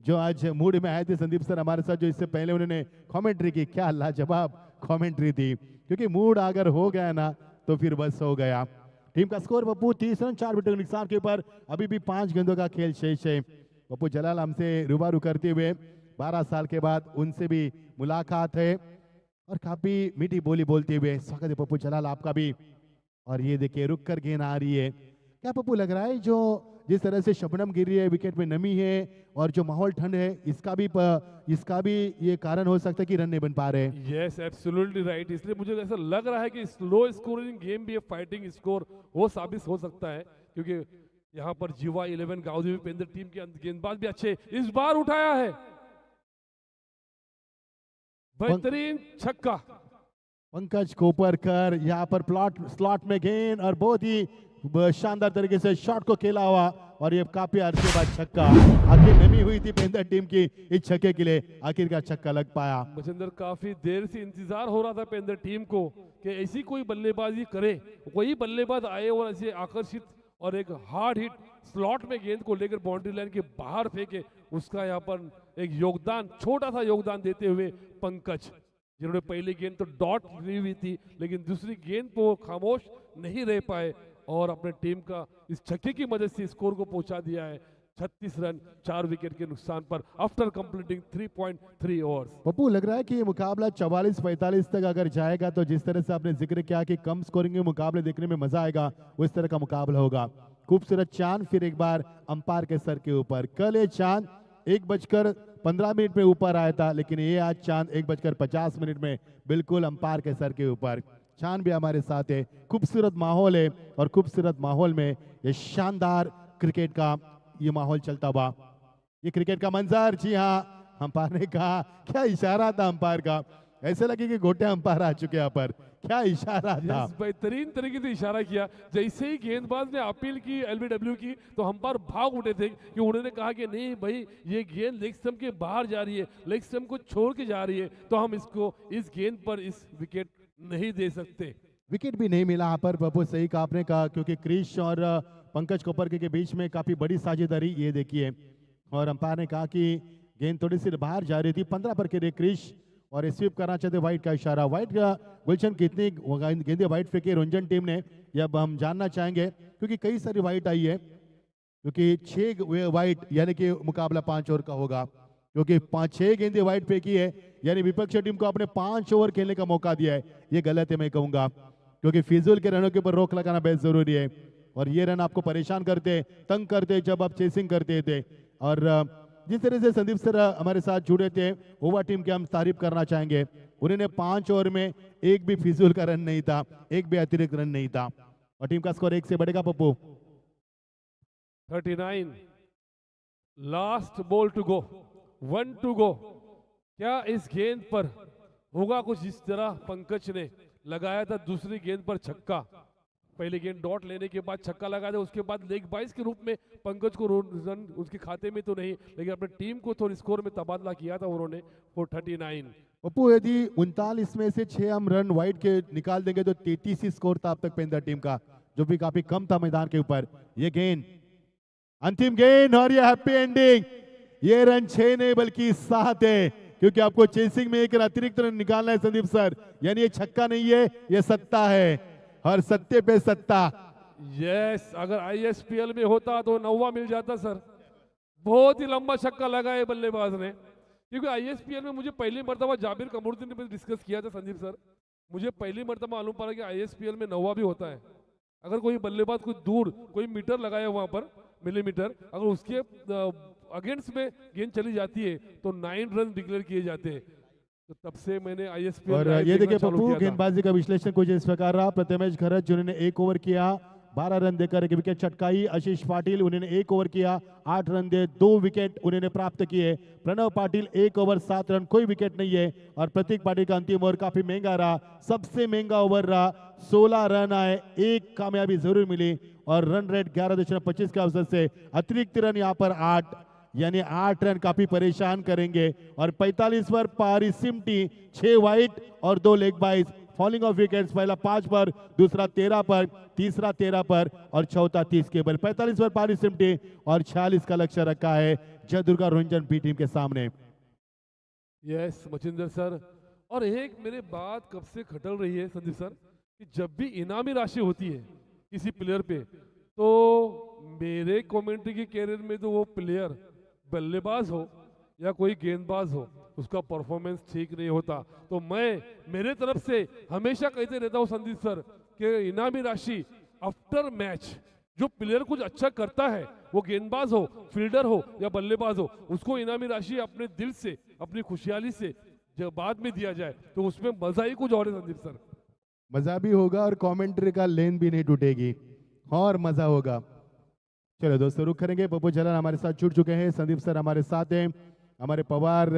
जो आज मूड में आए थे संदीप सर हमारे साथ, जो इससे पहले उन्होंने कॉमेंट्री की, क्या लाजवाब कॉमेंट्री थी, क्योंकि मूड अगर हो गया ना तो फिर बस हो गया। टीम का स्कोर पप्पू 30 रन 4 विकेट नुकसान के ऊपर, अभी भी 5 गेंदों का खेल शेष है। पप्पू जलाल हमसे रूबरू करते हुए 12 साल के बाद उनसे भी मुलाकात है और काफी मीठी बोली बोलते हुए स्वागत है पप्पू जलाल आपका भी। और ये देखिए रुक कर गेंद आ रही है, क्या पप्पू लग रहा है जो जिस तरह से शबनम गिर रही है, विकेट में नमी है और जो माहौल ठंड है, इसका भी ये कारण हो सकता है कि रन नहीं बन पा रहे। यस एब्सोल्युटली राइट, इसलिए मुझे ऐसा लग रहा है कि स्लो स्कोरिंग गेम भी फाइटिंग स्कोर वो साबित हो सकता है, क्योंकि यहाँ पर जीवा 11 गांव पेंदर टीम के गेंदबाज भी अच्छे इस बार उठाया है, बेहतरीन छक्का। पंकज कोपरकर यहाँ पर स्लॉट में गेंद और बहुत ही शानदार तरीके से शॉट को खेला हुआ, और ये काफी अरसे बाद छक्का। आखिर नमी हुई थी पेंदर टीम की इस छक्के के लिए, आखिरकार छक्का लग पाया। मचिंदर काफी देर से इंतजार हो रहा था पेंदर टीम को कि ऐसी कोई बल्लेबाजी करे, कोई बल्लेबाज आए और ऐसे आकर्षित और एक हार्ड हिट स्लॉट में गेंद को लेकर बाउंड्री लाइन के बाहर फेंके। उसका यहाँ पर एक योगदान, छोटा सा योगदान देते हुए पंकज, जिन्होंने पहली गेंद तो डॉट ली हुई थी, लेकिन दूसरी गेंद को खामोश नहीं रह पाए और अपने टीम का इस छक्के की मदद से स्कोर को पहुंचा दिया है 36 रन 4 विकेट के नुकसान पर आफ्टर कंप्लीटिंग 3.3 ओवर्स। पप्पू, लग रहा है कि ये मुकाबला 44-45 तक अगर जाएगा तो जिस तरह से आपने जिक्र किया कि कम स्कोरिंग के मुकाबले देखने में मजा आएगा, वो इस तरह का मुकाबला होगा। खूबसूरत चांद फिर एक बार अंपायर के सर के ऊपर। कल ये चांद 1:15 में ऊपर आया था, लेकिन ये आज चांद 1:50 में बिल्कुल अंपायर के सर के ऊपर। चांद भी हमारे साथ है। खूबसूरत माहौल है और खूबसूरत माहौल में ये शानदार क्रिकेट का ये माहौल चलता हुआ, ये क्रिकेट का मंजर। जी हाँ, अंपायर ने कहा, क्या इशारा था अंपायर का, ऐसे लगे कि गोटे अंपायर आ चुके यहाँ पर। क्या इशारा था। बेहतरीन तरीके से इशारा किया। जैसे ही गेंदबाज ने अपील की एलबीडब्ल्यू की तो अंपायर भाग उठे थे कि उन्होंने कहा कि नहीं भाई, ये गेंद लेग स्टंप के बाहर जा रही है, लेग स्टंप को छोड़ के जा रही है, तो हम इसको इस गेंद पर इस विकेट नहीं दे सकते। विकेट भी नहीं मिला यहाँ पर पप्पू, सही कहा आपने कहा, क्योंकि क्रिश और पंकज कोपरके के बीच में काफी बड़ी साझेदारी ये देखिए। और अंपायर ने कहा कि गेंद थोड़ी सी बाहर जा रही थी 15 पर के लिए क्रिश, और स्वीप करना चाहते वाइट का इशारा। वाइट का गुलशन कितनी गेंदें वाइट फेंकी रंजन टीम ने, ये अब हम जानना चाहेंगे, क्योंकि कई सारी वाइट आई है, क्योंकि 6 वाइट यानी कि मुकाबला 5 ओवर का होगा, क्योंकि 5-6 गेंदें वाइट फेंकी है, यानी विपक्षी टीम को आपने 5 ओवर खेलने का मौका दिया है। ये गलत है मैं कहूंगा, क्योंकि फिजूल के रनों के ऊपर रोक लगाना बेहद जरूरी है, और ये रन आपको परेशान करते, तंग करते जब आप चेसिंग करते थे। और जिस तरह से संदीप सर हमारे साथ जुड़े थे, ओवा टीम के हम तारीफ करना चाहेंगे। उन्होंने 5 ओवर में एक भी फिजूल का रन नहीं था, एक भी अतिरिक्त रन नहीं था, और टीम का स्कोर 1 से बढ़ेगा Pappu. 39, last ball to go, 1 to go. क्या इस गेंद पर होगा कुछ जिस तरह पंकज ने लगाया था दूसरी गेंद पर छक्का, पहले गेंद डॉट लेने के बाद छक्का लगाया था, उसके बाद लेग बाइस के रूप में पंकज को रन उसके खाते में तो नहीं, लेकिन अपने टीम को तो स्कोर में तबादला किया था उन्होंने फॉर 39। पप्पू, यदि 39 में से 6 हम रन वाइट के निकाल देंगे तो 33 ही स्कोर था अब तक पेंदर टीम का, जो भी काफी कम था मैदान के ऊपर। ये गेंद अंतिम गेंद, और ये हैप्पी एंडिंग। ये रन 6 नहीं बल्कि 7 है, क्योंकि आपको चेसिंग में एक अतिरिक्त रन निकालना है संदीप सर, यानी ये छक्का नहीं है, ये सत्ता है, और सत्ते पे सत्ता। यस, अगर आईएसपीएल में होता तो 9वां मिल जाता सर। बहुत ही लंबा छक्का लगा है बल्लेबाज ने, क्योंकि आईएसपीएल में मुझे पहली मर्तबा जाबिर कमरुद्दीन ने डिस्कस किया था संदीप सर, मुझे पहली मर्तबा मालूम पड़ा कि आईएसपीएल में 9वां भी होता है। अगर कोई बल्लेबाज कुछ दूर कोई मीटर लगाया वहां पर, मिलीमीटर, अगर उसके अगेंस्ट में गेंद चली जाती है तो 9 रन डिक्लेयर किए जाते हैं। तो तब से मैंने आईएसपीएल और ये देखिए पप्पू, गेंदबाजी का विश्लेषण कुछ इस प्रकार रहा। प्रथमेश खरच जिन्होंने 1 ओवर किया, 12 रन देकर एक विकेट छटकाई। आशीष पाटिल उन्होंने 1 ओवर किया, 8 रन दे 2 विकेट उन्होंने प्राप्त किए। प्रणव पाटिल 1 ओवर 7 रन, कोई विकेट नहीं है। और प्रतीक पाटिल का अंतिम ओवर काफी महंगा रहा, सबसे महंगा ओवर रहा, 16 रन आए, 1 कामयाबी जरूर मिली, और रन रेट 11.25 के अवसर से अतिरिक्त रन यहाँ पर 8, यानी 8 रन काफी परेशान करेंगे। और 45 पर पारिस सिमटी, 6 वाइट और 2 लेग बाइस। फॉलिंग ऑफ विकेट्स, पहला 5 पर, दूसरा 13 पर, तीसरा 13 पर, और चौथा 30 के बल। 45 पर पारिस सिमटी और 46 का लक्ष्य रखा है जयदुर्गा रंजन बी टीम के सामने। यस मचिंदर सर, और एक मेरे बात कब से खटल रही है संदीप सर, कि जब भी इनामी राशि होती है किसी प्लेयर पे, तो मेरे कमेंट्री के कैरियर में तो वो प्लेयर बल्लेबाज हो या कोई गेंदबाज हो, उसका परफॉर्मेंस ठीक नहीं होता। तो मैं मेरे तरफ से हमेशा कहते रहता हूँ संदीप सर कि इनामी राशि आफ्टर मैच जो प्लेयर कुछ अच्छा करता है, वो गेंदबाज हो, फील्डर हो या बल्लेबाज हो, उसको इनामी राशि अपने दिल से, अपनी खुशहाली से जब बाद में दिया जाए तो उसमें मजा ही कुछ और है संदीप सर। मजा भी होगा और कमेंट्री का लेन भी नहीं टूटेगी, और मजा होगा। चलो दोस्तों, रुक करेंगे। पप्पू जलाल हमारे साथ जुड़ चुके हैं, संदीप सर हमारे साथ हैं, हमारे पवार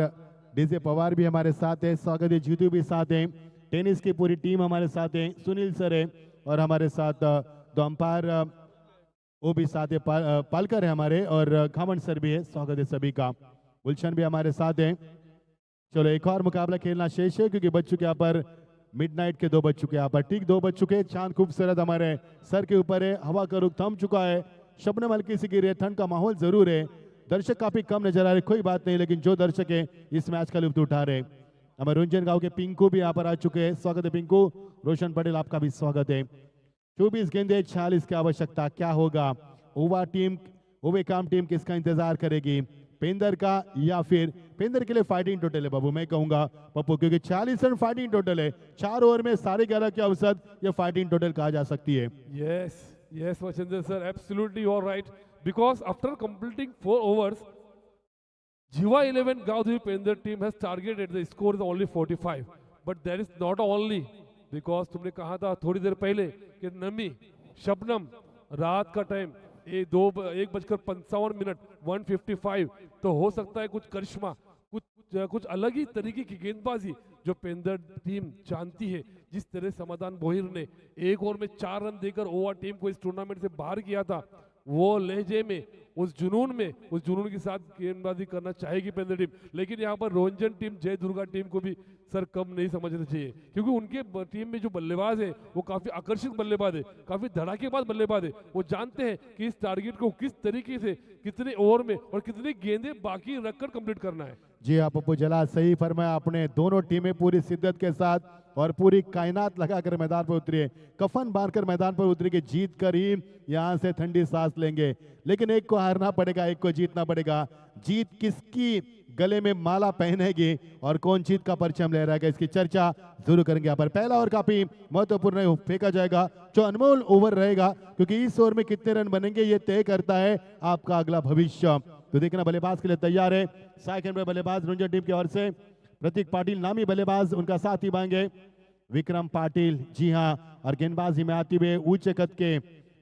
डीजे पवार भी हमारे साथ है, स्वागत है जीतू भी साथ हैं, टेनिस की पूरी टीम हमारे साथ है, सुनील सर है, और हमारे साथ 2 अंपायर वो भी साथ है, पालकर है हमारे, और खामन सर भी है, स्वागत है सभी का। गुलशन भी हमारे साथ है। चलो एक और मुकाबला खेलना शेष है, क्योंकि बज चुके यहाँ पर मिडनाइट के 2 बज चुके यहाँ पर, ठीक 2 बज चुके। चांद खूबसूरत हमारे सर के ऊपर है, हवा का रुख थम चुका है, शबनम हल्की सी गिर रही है, ठंड का माहौल जरूर है, दर्शक काफी कम नजर आ रहे, कोई बात नहीं, लेकिन जो दर्शक है इस मैच का लुत्फ उठा रहे। हमारे रुंजन गांव के पिंकू भी यहाँ पर आ चुके हैं, स्वागत है पिंकू। रोशन पटेल आपका भी स्वागत है। 24 गेंदे 46 की आवश्यकता। क्या होगा? ओवेकाम टीम किसका इंतजार करेगी? पेंदर का या फिर पेंदर के लिए फाइटिंग टोटल है बाबू, मैं कहूंगा पप्पू, क्योंकि 40 रन फाइटिंग टोटल है। 4 ओवर में सारे 11 की औसत ये फाइटिंग टोटल कहा जा सकती है। Yes, Machendra sir, absolutely you are right. Because after completing 4 overs, Jiva 11 Gaudhi Pender team has targeted the score is only 45. But that is not only because तुमने कहा था थोड़ी देर पहले कि नमी, शबनम, रात का टाइम 1:55 155, तो हो सकता है कुछ करिश्मा, कुछ अलग ही तरीके की गेंदबाजी जो पेंदर टीम जानती है। जिस तरह समाधान भोईर ने 1 ओवर में 4 रन देकर ओवा टीम को इस टूर्नामेंट से बाहर किया था, वो लहजे में, उस जुनून के साथ गेंदबाजी करना चाहेगी पेंदर टीम। लेकिन यहाँ पर रोंजन टीम, जय दुर्गा टीम को भी सर कम नहीं समझना चाहिए, क्योंकि उनके टीम में जो बल्लेबाज है वो काफी आकर्षक बल्लेबाज है, काफी धड़ाकेबाज बल्लेबाज है। वो जानते हैं कि इस टारगेट को किस तरीके से, कितने ओवर में और कितनी गेंदें बाकी रखकर कंप्लीट करना है। जी हाँ पप्पू जला, सही फरमाया आपने। दोनों टीमें पूरी शिद्दत के साथ और पूरी कायनात लगाकर मैदान पर उतरी है, कफन बांधकर मैदान पर उतरी के जीत कर ही यहाँ से ठंडी सांस लेंगे। लेकिन एक को हारना पड़ेगा, एक को जीतना पड़ेगा। जीत किसकी गले में माला पहनेगी और कौन जीत का परचम ले रहेगा, इसकी चर्चा जरूर करेंगे। यहाँ पर पहला ओवर काफी महत्वपूर्ण फेंका जाएगा, जो अनमोल ओवर रहेगा, क्योंकि इस ओवर में कितने रन बनेंगे ये तय करता है आपका अगला भविष्य। तो देखना बल्लेबाज के लिए तैयार है। सेकंड में बल्लेबाज रुंजन टीम की ओर से प्रतीक पाटिल नामी बल्लेबाज, उनका साथ ही बाएंगे विक्रम पाटिल। जी हाँ, और गेंदबाजी में आते हुए ऊंचे कद के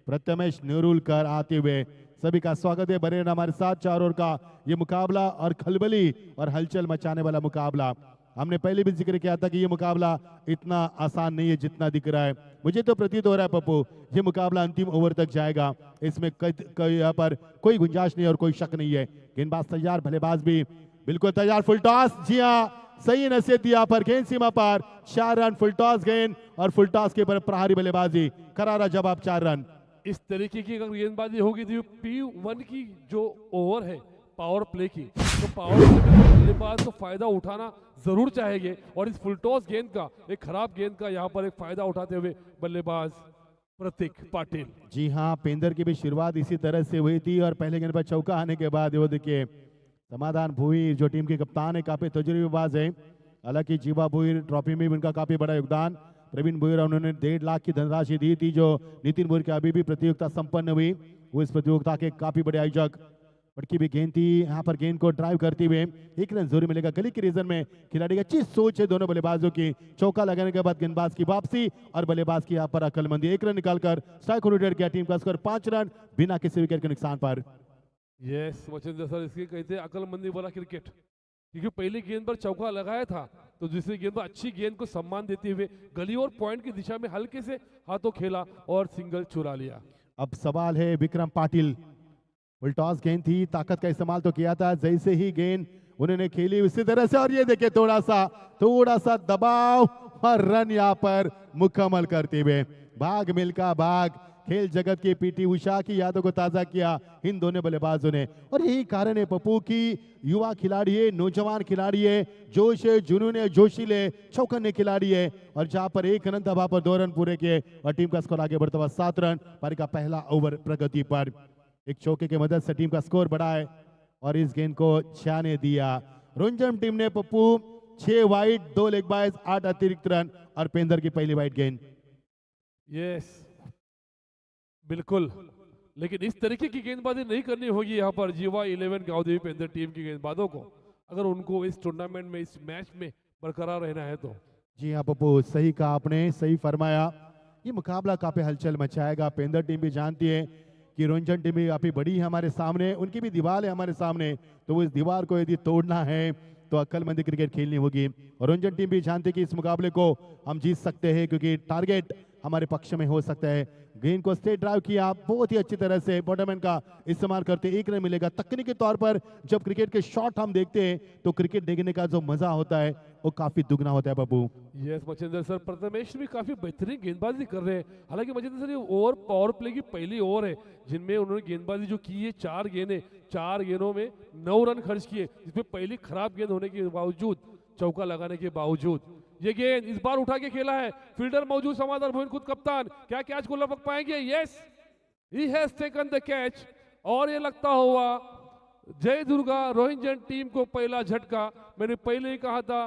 प्रथमेश नेरुलकर आते हुए सभी का स्वागत है। बने रहना हमारे साथ। 4 ओवर का ये मुकाबला और खलबली और हलचल मचाने वाला मुकाबला। हमने पहले भी जिक्र किया था कि ये मुकाबला इतना आसान नहीं है जितना दिख रहा है। मुझे तो प्रतीत हो रहा है पप्पू, ये मुकाबला अंतिम ओवर तक जाएगा, इसमें यहाँ पर कोई गुंजाइश नहीं और कोई शक नहीं है। गेंदबाज तैयार, बल्लेबाज भी बिल्कुल तैयार। फुल टॉस, जी हाँ सही नसीहत यहाँ पर, गेंद सीमा पर 4 रन, फुल टॉस गेंद और फुल टॉस के ऊपर प्रहारी बल्लेबाजी, करारा जवाब 4 रन। इस तरीके की अगर गेंदबाजी होगी तो P1 की जो ओवर है पावर प्ले की, तो पावर प्ले में बल्लेबाज को फायदा उठाना जरूर चाहेंगे, और इस फुल टॉस गेंद का, एक खराब गेंद का यहाँ पर एक फायदा उठाते हुए बल्लेबाज प्रतीक पाटिल। जी हाँ, पेंदर की भी शुरुआत इसी तरह से हुई थी और पहले गेंद पर चौका आने के बाद वो देखिए समाधान भोईर जो टीम के कप्तान है, काफी तजुर्बेबाज है। हालांकि जीवा भोईर ट्रॉफी में भी उनका काफी बड़ा योगदान। प्रवीण भोईर उन्होंने 1.5 लाख की धनराशि दी थी, जो नितिन भोईर की अभी भी प्रतियोगिता संपन्न हुई, वो इस प्रतियोगिता के काफी बड़े आयोजक। पटकी भी गेंद थी, यहाँ पर गेंद को ड्राइव करते हुए 1 रन जरूर मिलेगा। गली के रीजन में खिलाड़ी की अच्छी सोच है दोनों बल्लेबाजों की। चौका लगाने के बाद गेंदबाज की वापसी और बल्लेबाज की यहाँ पर अक्लमंदी। 1 रन निकालकर स्ट्राइक रोटेट किया, टीम का स्कोर 5 रन बिना किसी विकेट के नुकसान पर। यस मचिंदर सर, इसके कहते हैं अकलमंदी वाला क्रिकेट, क्योंकि पहली गेंद पर चौका लगाया था तो दूसरी गेंद पर अच्छी गेंद को सम्मान देते हुए गली और पॉइंट की दिशा में हल्के से हाथों खेला और सिंगल चुरा लिया। अब सवाल है विक्रम पाटिल, फुल टॉस गेंद थी, ताकत का इस्तेमाल तो किया था, जैसे ही गेंद उन्होंने खेली उसी तरह से, और ये देखिए थोड़ा सा दबाव और रन यहाँ पर मुकम्मल करते हुए भाग मिल्खा भाग। खेल जगत की पीटी उषा की यादों को ताजा किया इन दोनों बल्लेबाजों ने, और यही कारण है पप्पू की युवा खिलाड़ी है, नौजवान खिलाड़ी है, जोश है, जुनून है, जोशीले चौकन्ने खिलाड़ी है, और जहां पर 1 रन दबा पर 2 रन पूरे किए और टीम का स्कोर आगे बढ़ता हुआ 7 रन। पारी का पहला ओवर प्रगति पर, एक चौके की मदद से टीम का स्कोर बढ़ाए और इस गेंद को छाने दिया। रुंजन टीम ने पप्पू 6 वाइड 2 लेग बाइज 8 अतिरिक्त रन और पेंदर की पहली वाइड गेंद। यस बिल्कुल, लेकिन इस तरीके की गेंदबाजी नहीं करनी होगी यहाँ पर जीवा 11 गांवदेवी पेंदर टीम की गेंदबाजों को, अगर उनको इस टूर्नामेंट में, इस मैच में बरकरार रहना है तो। जी हाँ पप्पू, सही कहा आपने, सही फरमाया। ये मुकाबला काफी हलचल मचाएगा। पेंदर टीम भी जानती है कि रुंजन टीम भी काफी बड़ी है हमारे सामने, उनकी भी दीवार है हमारे सामने, तो वो इस दीवार को यदि तोड़ना है तो अक्लमंदी क्रिकेट खेलनी होगी। और रुंजन टीम भी जानती है कि इस मुकाबले को हम जीत सकते हैं, क्योंकि टारगेट हमारे पक्ष में हो सकता है। गेंद को स्ट्रेट ड्राइव किया बहुत ही अच्छी तरह से, बॉटमैन का इस्तेमाल करते 1 रन मिलेगा। तकनीकी तौर पर जब क्रिकेट के शॉट हम देखते हैं तो क्रिकेट देखने का जो मजा होता है वो काफी दुगना होता है बाबू। यस मचिंदर सर, प्रथमेश भी काफी बेहतरीन गेंदबाजी कर रहे हैं। हालांकि मचिंदर सर ये ओवर पावर प्ले की पहली ओवर है जिनमें उन्होंने गेंदबाजी जो की है, 4 गेंदें, 4 गेंदों में 9 रन खर्च किए, जिसमें पहली खराब गेंद होने के बावजूद, चौका लगाने के बावजूद ये गेंद इस बार उठा के खेला है, फील्डर मौजूद, समाधान भुवन खुद कप्तान, क्या कैच को लपक पाएंगे? Yes, he has taken the catch. और ये लगता हुआ जय दुर्गा रोहिंजन टीम को पहला झटका। मैंने पहले ही कहा था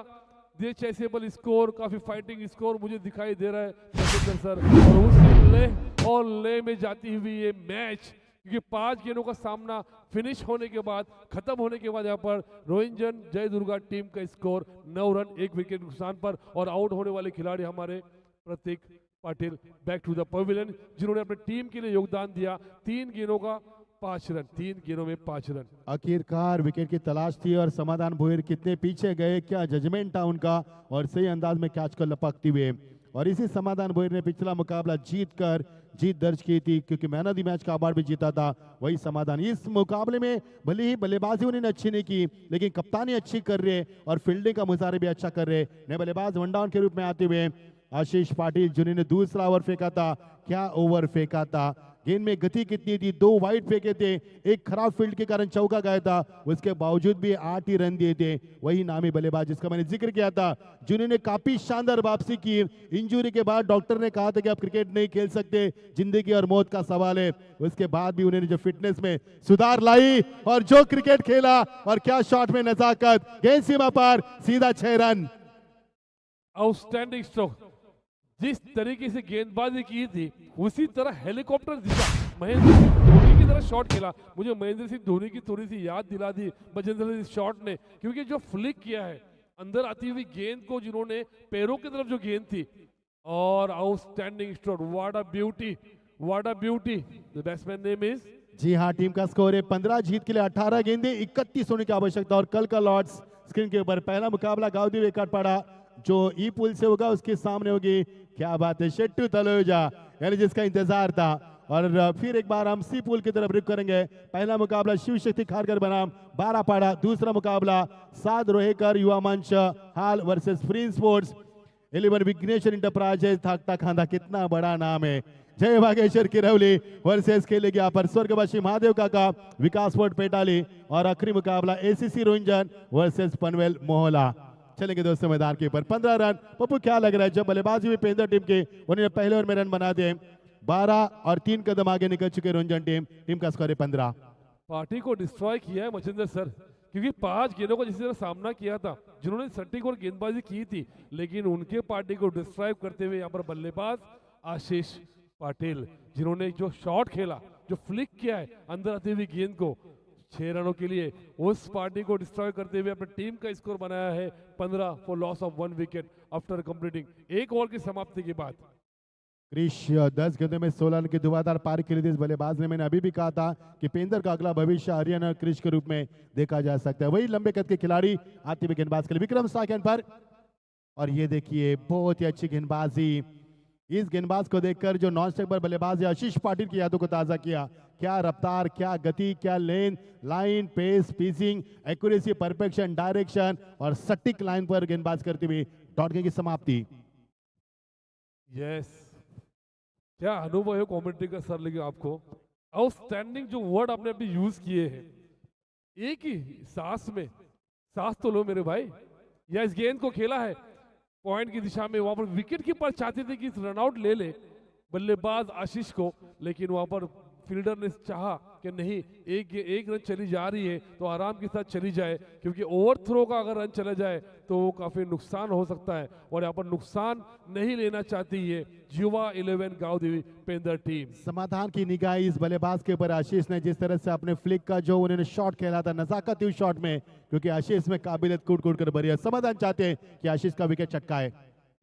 ये चेसेबल स्कोर, काफी फाइटिंग स्कोर मुझे दिखाई दे रहा है मचिंदर सर। और उसी ले और ले में जाती हुई ये मैच, क्योंकि 5 गेंदों का सामना फिनिश होने के बाद, खत्म होने के बाद यहाँ पर रोहिंजन जय दुर्गा टीम का स्कोर 9 रन 1 विकेट नुकसान पर। और आउट होने वाले खिलाड़ी हमारे Pratik Patil back to the pavilion, जिन्होंने अपनी टीम के लिए योगदान दिया। 3 गेंदों का 5 रन, 3 गेंदों में 5 रन। आखिरकार विकेट की तलाश थी और समाधान भोयर कितने पीछे गए, क्या जजमेंट था उनका, और सही अंदाज में कैच को लपकते हुए। और इसी समाधान भोयर ने पिछला मुकाबला जीतकर जीत दर्ज की थी, क्योंकि मैन ऑफ द मैच का अवार्ड भी जीता था वही समाधान। इस मुकाबले में भले ही बल्लेबाजी उन्होंने अच्छी नहीं की, लेकिन कप्तानी अच्छी कर रहे और फील्डिंग का मुजाहरा भी अच्छा कर रहे। नए बल्लेबाज वन डाउन के रूप में आते हुए आशीष पाटिल, जिन्होंने दूसरा ओवर फेंका था। क्या ओवर फेंका था, गेंद में गति कितनी थी, 2 वाइड फेंके थे, एक खराब फील्ड के कारण चौका गया था, उसके बावजूद भी 8 ही रन दिए थे। वही नामी बल्लेबाज जिसका मैंने जिक्र किया था, जिन्होंने काफी शानदार वापसी की। इंजरी के बाद डॉक्टर ने कहा था कि आप क्रिकेट नहीं खेल सकते, जिंदगी और मौत का सवाल है। उसके बाद भी उन्होंने जो फिटनेस में सुधार लाई और जो क्रिकेट खेला, और क्या शॉट में नजाकत, गेंद सीमा पार, सीधा 6 रन। Outstanding stroke. जिस तरीके से गेंदबाजी की थी उसी तरह हेलीकॉप्टर दिशा महेंद्र सिंह धोनी की तरह शॉट खेला। मुझे महेंद्र सिंह धोनी की थोड़ी सी याद दिला दी बजेंद्र सिंह शॉट ने, क्योंकि जो फ्लिक किया है अंदर आती हुई गेंद को, जिन्होंने पैरों की तरफ जो गेंद थी, और outstanding stroke. What a beauty, what a beauty. The batsman name is, जी हाँ, टीम का स्कोर है 15, जीत के लिए 18 गेंदे, 31 होने की आवश्यकता। और कल का लॉर्ड्स स्क्रीन के ऊपर पहला मुकाबला गांधी वेकाटपाड़ा जो ई पुल से होगा उसके सामने होगी। क्या बात है, शेट्टू तलोजा, यानी जिसका इंतजार था। और फिर एक बार हम सी पुल की तरफ रुख करेंगे। पहला मुकाबला शिव शक्ति खारकर बनाम बारापाड़ा, दूसरा मुकाबला साद रोहेकर युवा मंच हाल versus free sports 11 Vighneshwar enterprises थाकता खांदा। कितना बड़ा नाम है। जय बागेश्वर किरौली वर्सेस खेलेगी यहाँ पर स्वर्गवासी महादेव काका विकास फोर्ट पेटाली। और आखिरी मुकाबला एसीसी रोहिंजन वर्सेस पनवेल मोहला। चलेंगे दोस्तों मैदान के ऊपर। 15 रन। पप्पू क्या लग रहा है, जब बल्लेबाजी में पेंदर टीम के उन्होंने पहले ओवर में रन बना दिए, 12 और 3 कदम आगे निकल चुके रोहिंजन टीम का स्कोर है 15। पार्टी को डिस्ट्रॉय किया है मचिंदर सर, क्योंकि 5 गेंदों का जिस तरह सामना किया था, जिन्होंने सटीक और गेंदबाजी की थी, लेकिन उनके पार्टी को डिस्ट्रॉय करते हुए यहाँ पर बल्लेबाज आशीष पाटिल, जिन्होंने जो शॉट खेला, जो फ्लिक किया है अंदर आती हुई गेंद को 6 रनों के लिए, उस पार्टी को डिस्ट्रॉय करते हुए अपनी टीम का स्कोर बनाया है 15 for loss of 1 wicket after completing 1 over की समाप्ति के बाद। क्रिश 10 गेंदों में 16 रन की धुआंधार पारी खेली थी इस बल्लेबाज ने। मैंने अभी भी कहा था कि पेंदर का अगला भविष्य हरियाणा क्रिश के रूप में देखा जा सकता है। वही लंबे कद के खिलाड़ी आते हुए गेंदबाज के लिए विक्रम साकेन पर। और ये देखिए बहुत ही अच्छी गेंदबाजी। इस गेंदबाज को देखकर जो नॉन स्ट्राइक पर बल्लेबाज है आशीष पाटिल की यादों को ताजा किया। क्या रफ्तार, क्या गति, क्या lane, line, pace, pacing, accuracy, perfection, direction और सटीक लाइन पर गेंदबाज करते हुए डॉट की समाप्ति। यस, क्या अनुभव है कमेंट्री का सर, लेकिन आपको आउटस्टैंडिंग जो वर्ड आपने अभी यूज किए हैं, एक ही सांस में सांस तो लो मेरे भाई। या इस गेंद को खेला है पॉइंट की दिशा में, वहां पर विकेट कीपर चाहते थे कि रनआउट ले ले बल्लेबाज आशीष को, लेकिन वहां पर फील्डर ने चाहा कि नहीं, एक रन चली जा रही है तो आराम के साथ चली जाए, क्योंकि ओवर थ्रो का अगर रन चला जाए तो वो काफी नुकसान हो सकता है, और यहाँ पर नुकसान नहीं लेना चाहती है युवा 11 गांव देवी पेंदर टीम। समाधान की निगाह इस बल्लेबाज के ऊपर आशीष ने जिस तरह से अपने फ्लिक का जो उन्होंने शॉट खेला था, नजाकत हुई शॉट में, क्योंकि आशीष में काबिलियत कूट कूट कर भरी है। समाधान चाहते हैं कि आशीष का विकेट चटकाए।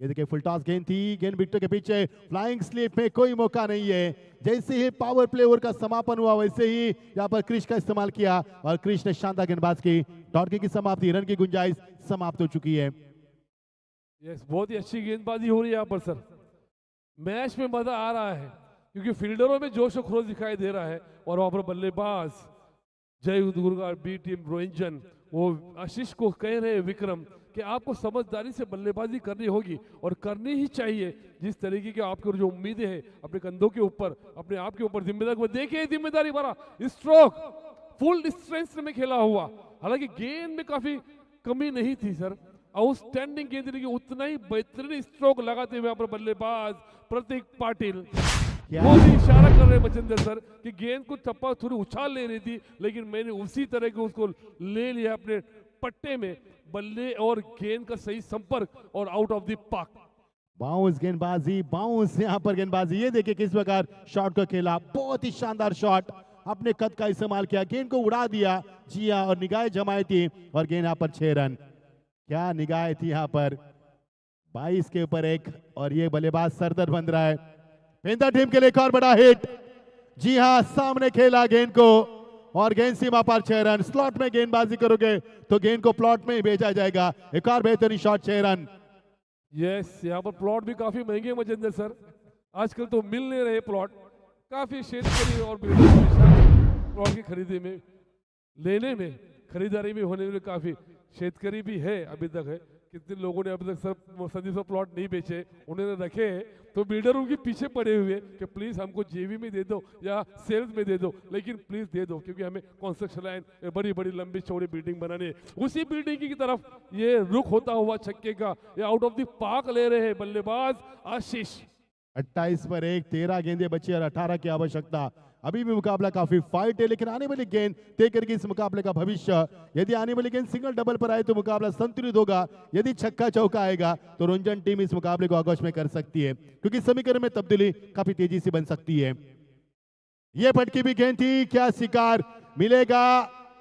ये देखिए फुल टॉस गेंद थी, गेंद विकेट के पीछे, फ्लाइंग स्लिप में कोई मौका नहीं है। जैसे ही पावर प्ले ओवर का समापन हुआ वैसे ही यहाँ पर क्रिश का इस्तेमाल किया और क्रिश ने शानदार गेंदबाज की। डॉट की समाप्ति, रन की गुंजाइश समाप्त हो चुकी है। यस, बहुत ही अच्छी गेंदबाजी हो रही है यहाँ पर सर। मैच में मजा आ रहा है क्योंकि फील्डरों में जोश और खरोश दिखाई दे रहा है, और वहां पर बल्लेबाज जय दुर्गा बी टीम रोहिंजन वो आशीष को कह रहे हैं विक्रम कि आपको समझदारी से बल्लेबाजी करनी होगी और करनी ही चाहिए। जिस तरीके की आपकी जो उम्मीदें हैं अपने कंधों के ऊपर, अपने आप के ऊपर जिम्मेदारी, देखिए जिम्मेदारी भरा स्ट्रोक फुल डिस्टेंस में खेला हुआ। हालांकि गेंद में काफी कमी नहीं थी सर, आउटस्टैंडिंग गेंद, लेकिन उतना ही बेहतरीन स्ट्रोक लगाते हुए यहाँ पर बल्लेबाज प्रतीक पाटिल। वो भी इशारा कर रहे मचिंदर सर कि गेंद को टप्पा थोड़ी उछाल ले रही थी, लेकिन मैंने उसी तरह के उसको ले लिया अपने पट्टे में। बल्ले और गेंद का सही संपर्क और out of the park. Bounce गेंदबाजी, बाउंस यहाँ पर गेंदबाजी। ये देखिए किस प्रकार शॉट को खेला, बहुत ही शानदार शॉट, अपने कद का इस्तेमाल किया, गेंद को उड़ा दिया। जी हाँ, और निगाहें जमाई थी और गेंद यहाँ पर 6 रन। क्या निगाहें थी यहाँ पर, 22 के ऊपर 1, और ये बल्लेबाज सरदर्द बन रहा है। पेंदर टीम के लिए एक और बड़ा हिट। जी हाँ, सामने खेला गेंद को और गेंद सीमा पर 6 रन। स्लॉट में गेंदबाजी करोगे तो गेंद को प्लॉट में ही भेजा जाएगा। एक और बेहतरीन शॉट, 6 रन। यस, यहाँ पर प्लॉट भी काफी महंगे हैं मचिंदर सर, आजकल तो मिल नहीं रहे प्लॉट। काफी शेतकरी और प्लॉट की खरीदी में, लेने में, खरीदारी में होने में काफी शेतकरी भी है अभी तक है। कितने लोगों ने अभी तक सब संदीप प्लॉट नहीं बेचे, उन्होंने रखे हैं, तो बिल्डर उनके पीछे पड़े हुए कि प्लीज हमको जेवी में दे दो या सेल्स में दे दो, लेकिन प्लीज दे दो, क्योंकि हमें कंस्ट्रक्शन लाइन बड़ी बड़ी लंबी चौड़ी बिल्डिंग बनानी है। उसी बिल्डिंग की तरफ ये रुख होता हुआ छक्के का, ये आउट ऑफ द पार्क ले रहे हैं बल्लेबाज आशीष। 28 पर 1, 13 गेंदें बची और 18 की आवश्यकता। अभी भी मुकाबला काफी फाइट है, लेकिन आने वाली गेंद तय करेगी इस मुकाबले का भविष्य। यदि आने वाली गेंद सिंगल डबल पर आए तो मुकाबला संतुलित होगा। यदि छक्का चौका आएगा तो रंजन टीम इस मुकाबले को आगोश में कर सकती है, क्योंकि समीकरण में तब्दीली काफी तेजी से बन सकती है। यह भटकी भी गेंद थी, क्या शिकार मिलेगा?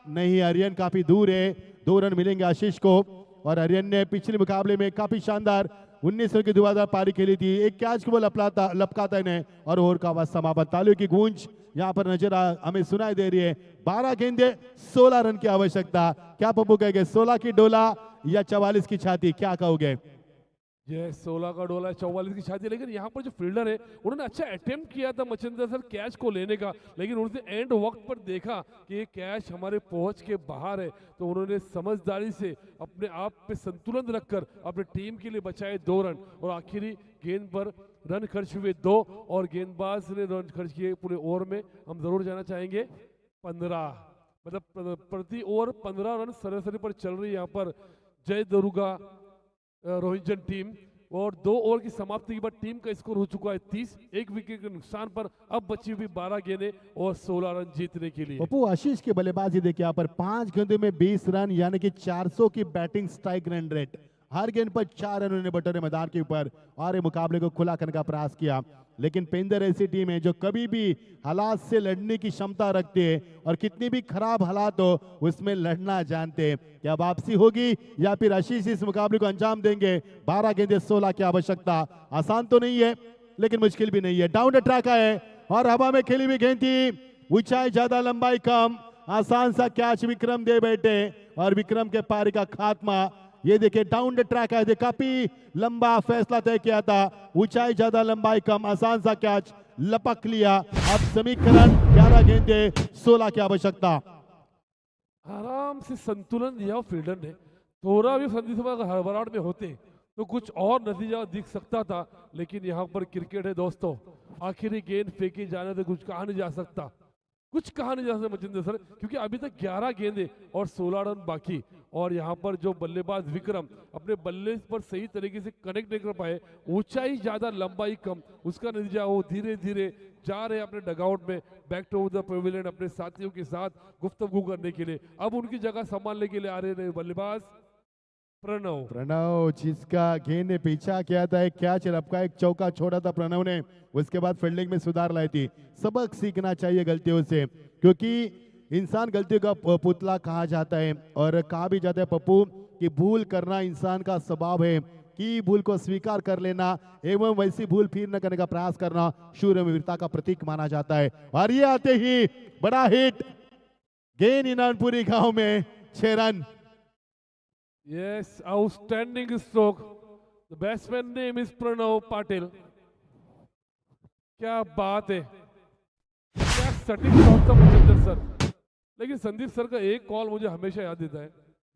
नहीं, आर्यन काफी दूर है। 2 रन मिलेंगे आशीष को, और आर्यन ने पिछले मुकाबले में काफी शानदार 19 रन की धुआंधार पारी खेली थी। एक कैच को वो लपकाता इन्हें और ओवर का आवाज समापन। तालियों की गूंज यहाँ पर नजर हमें सुनाई दे रही है। 12 गेंदे 16 रन की आवश्यकता। क्या पप्पू कहेंगे, 16 की डोला या 44 की छाती, क्या कहोगे? ये 16 का डोला, 44 की छाती। लेकिन यहाँ पर जो फील्डर है उन्होंने अच्छा अटेम्प्ट किया था मचिंदर सर कैच को लेने का, लेकिन उन्होंने एंड वक्त पर देखा कि ये कैच हमारे पहुंच के बाहर है, तो उन्होंने समझदारी से अपने आप पे संतुलन रखकर अपने टीम के लिए बचाए 2 रन, और आखिरी गेंद पर रन खर्च हुए 2, और गेंदबाज ने रन खर्च किए पूरे ओवर में। हम जरूर जाना चाहेंगे 15, मतलब प्रति ओवर 15 रन सरासरी पर चल रही है यहाँ पर जय दुर्गा रोहिंटन टीम। और 2 ओवर की समाप्ति के बाद टीम का स्कोर हो चुका है 30, 1 विकेट के नुकसान पर अब बची हुई 12 गेंदें और 16 रन जीतने के लिए। पप्पू, आशीष की बल्लेबाजी देखिए यहाँ पर 5 गेंदों में 20 रन, यानी कि 400 की बैटिंग स्ट्राइक रन रेट। हर गेंद पर 4 रन उन्होंने बटोरे मैदान के ऊपर और मुकाबले को खुला करने का प्रयास किया। लेकिन पेंदर ऐसी टीम है जो कभी भी हालात से लड़ने की क्षमता रखती है, और कितनी भी खराब हालात हो उसमें लड़ना जानते हैं। क्या वापसी होगी या फिर आशीष इस मुकाबले को अंजाम देंगे? 12 गेंदे 16 की आवश्यकता। आसान तो नहीं है, लेकिन मुश्किल भी नहीं है। डाउन द ट्रैक है और हवा में खेली हुई गेंद थी, ऊंचाई ज्यादा लंबाई कम। आसान सा कैच विक्रम दे बैठे और विक्रम के पारी का खात्मा। ये देखिए डाउन द ट्रैक है, काफी लंबा फैसला तय किया था, ऊंचाई ज्यादा लंबाई कम, आसान सा कैच लपक लिया। अब समीकरण 11 गेंदे 16 की आवश्यकता। आराम से संतुलन दिया फील्डर ने। थोड़ा भी संदीप हड़बड़ाहट में होते तो कुछ और नतीजा दिख सकता था, लेकिन यहाँ पर क्रिकेट है दोस्तों, आखिरी गेंद फेंकी जाने से कुछ कहा नहीं जा सकता, कुछ कहा नहीं जा सकता मचिंदर सर, क्योंकि अभी तक 11 गेंदें और 16 रन बाकी। और यहाँ पर जो बल्लेबाज विक्रम अपने बल्ले पर सही तरीके से कनेक्ट नहीं कर पाए, ऊंचाई ज्यादा लंबाई कम, उसका नतीजा वो धीरे धीरे जा रहे अपने डगआउट में बैक टू द पेविलियन अपने साथियों के साथ गुफ्तगू करने के लिए। अब उनकी जगह संभालने के लिए आ रहे बल्लेबाज प्रणव, जिसका गेंद ने पीछा किया था, एक कैच लपका, एक चौका छोड़ा था प्रणव ने, उसके बाद फील्डिंग में सुधार लाई थी। सबक सीखना चाहिए गलतियों से, क्योंकि इंसान गलतियों का पुतला कहा जाता है, और कहा भी जाता है पप्पू कि भूल करना इंसान का स्वभाव है, कि भूल को स्वीकार कर लेना एवं वैसी भूल फिर न करने का प्रयास करना शूरवीरता का प्रतीक माना जाता है। और ये आते ही बड़ा हिट, गेंद इनानपुरी गांव में 6 run. Yes, outstanding stroke. The batsman name is Pranav Patil. क्या बात है, क्या सटीक शॉट था मचिंदर सर। लेकिन संदीप सर का एक कॉल मुझे हमेशा याद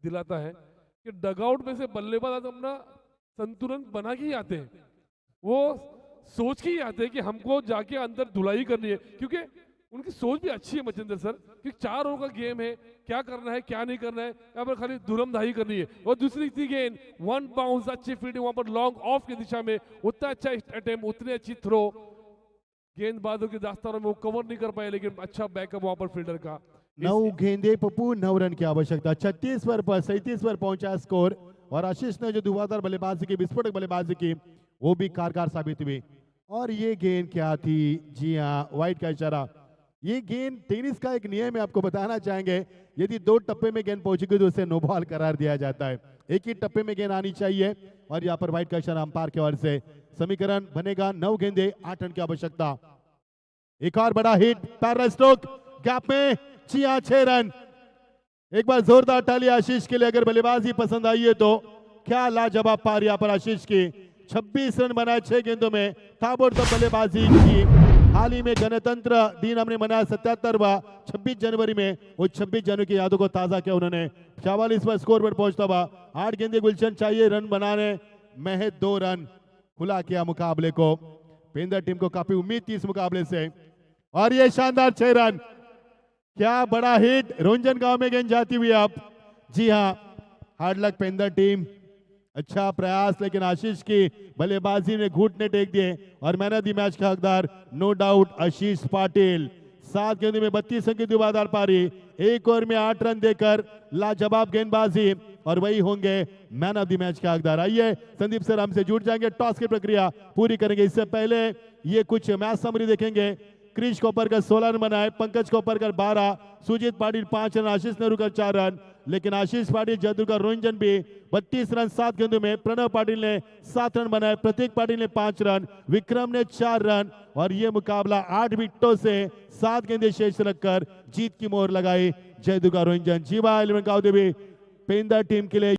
दिलाता है कि डगआउट में से बल्लेबाज अपना संतुलन बना के ही आते हैं, वो सोच के ही आते हैं कि हमको जाके अंदर धुलाई करनी है, क्योंकि उनकी सोच भी अच्छी है मचिंदर सर कि 4 ओवर का गेम है, क्या करना है क्या नहीं करना है, यहाँ पर खाली धुरमधाही करनी है। और दूसरी थी गेंद 1 बाउंस, अच्छी फील्डिंग वहां पर लॉन्ग ऑफ की दिशा में, उतना अच्छा अटेम्प्ट, उतनी अच्छी थ्रो, गेंदबाजों की दास्तानों में वो कवर नहीं कर पाए, लेकिन अच्छा बैकअप वहां पर फील्डर का। 9 गेंदे पप्पू, 9 रन की आवश्यकता। 36 पर 37 पर पहुंचा स्कोर। और आशीष ने जो धुआंधार बल्लेबाजी की, विस्फोटक बल्लेबाजी की, वो भी कारगर साबित हुई। और ये गेंद क्या थी? जी हाँ, वाइड का इशारा। ये गेंद, टेनिस का एक नियम है, आपको बताना चाहेंगे, यदि 2 टप्पे में गेंद पहुंचेगी तो उसे नो बॉल करार दिया जाता है। एक ही टप्पे में गेंद आनी चाहिए। और यहाँ पर वाइड का इशारा अंपायर की ओर से। समीकरण बनेगा 9 गेंदे 8 रन की आवश्यकता। एक और बड़ा हिट, पैरल स्ट्रोक, गैप में, जी हाँ 6 रन। एक बार जोरदार ताली आशीष के लिए, अगर बल्लेबाजी पसंद आई है तो। क्या लाजवाब पार यहाँ पर आशीष की। 26 रन बनाए 6 गेंदों में, ताबड़तोड़ बल्लेबाजी की। हाल ही में गणतंत्र दिन हमने मनाया 77वां 26 जनवरी में। वो 26 जनवरी की यादों को ताजा किया उन्होंने। 44वां स्कोर पर पहुंचता हुआ 8 गेंदे गुलशन चाहिए रन बनाने, महज 2 रन खुला किया मुकाबले को। पेंदर टीम को काफी उम्मीद थी इस मुकाबले से। और ये शानदार 6 रन, क्या बड़ा हिट। रंजन गांव में गेंद जाती हुई अब। जी हाँ, हार्ड लक पेंदर टीम, अच्छा प्रयास, लेकिन आशीष की बल्लेबाजी ने घुटने टेक दिए। और मैन ऑफ द मैच का हकदार नो डाउट आशीष पाटिल। 7 गेंदों में 32 रन की धुआंधार पारी, 1 ओवर में 8 रन देकर लाजवाब गेंदबाजी, और वही होंगे मैन ऑफ द मैच का हकदार। आइए संदीप सर हमसे जुड़ जाएंगे, टॉस की प्रक्रिया पूरी करेंगे। इससे पहले ये कुछ मैच समरी देखेंगे। क्रिश कोपरकर 16 रन बनाए, पंकज कोपरकर 12, सुजीत पाटिल 5 रन, आशीष नेहरूकर 4 रन। लेकिन आशीष पाटिल, जयदुर्गा रंजन भी 32 रन 7 गेंदों में। प्रणव पाटिल ने 7 रन बनाए, प्रतीक पाटिल ने 5 रन, विक्रम ने 4 रन। और ये मुकाबला 8 विकेटों से 7 गेंदे शेष रखकर जीत की मोहर लगाई जयदुर्गा रंजन। जीवा 11 का देवी पेंदर टीम के लिए।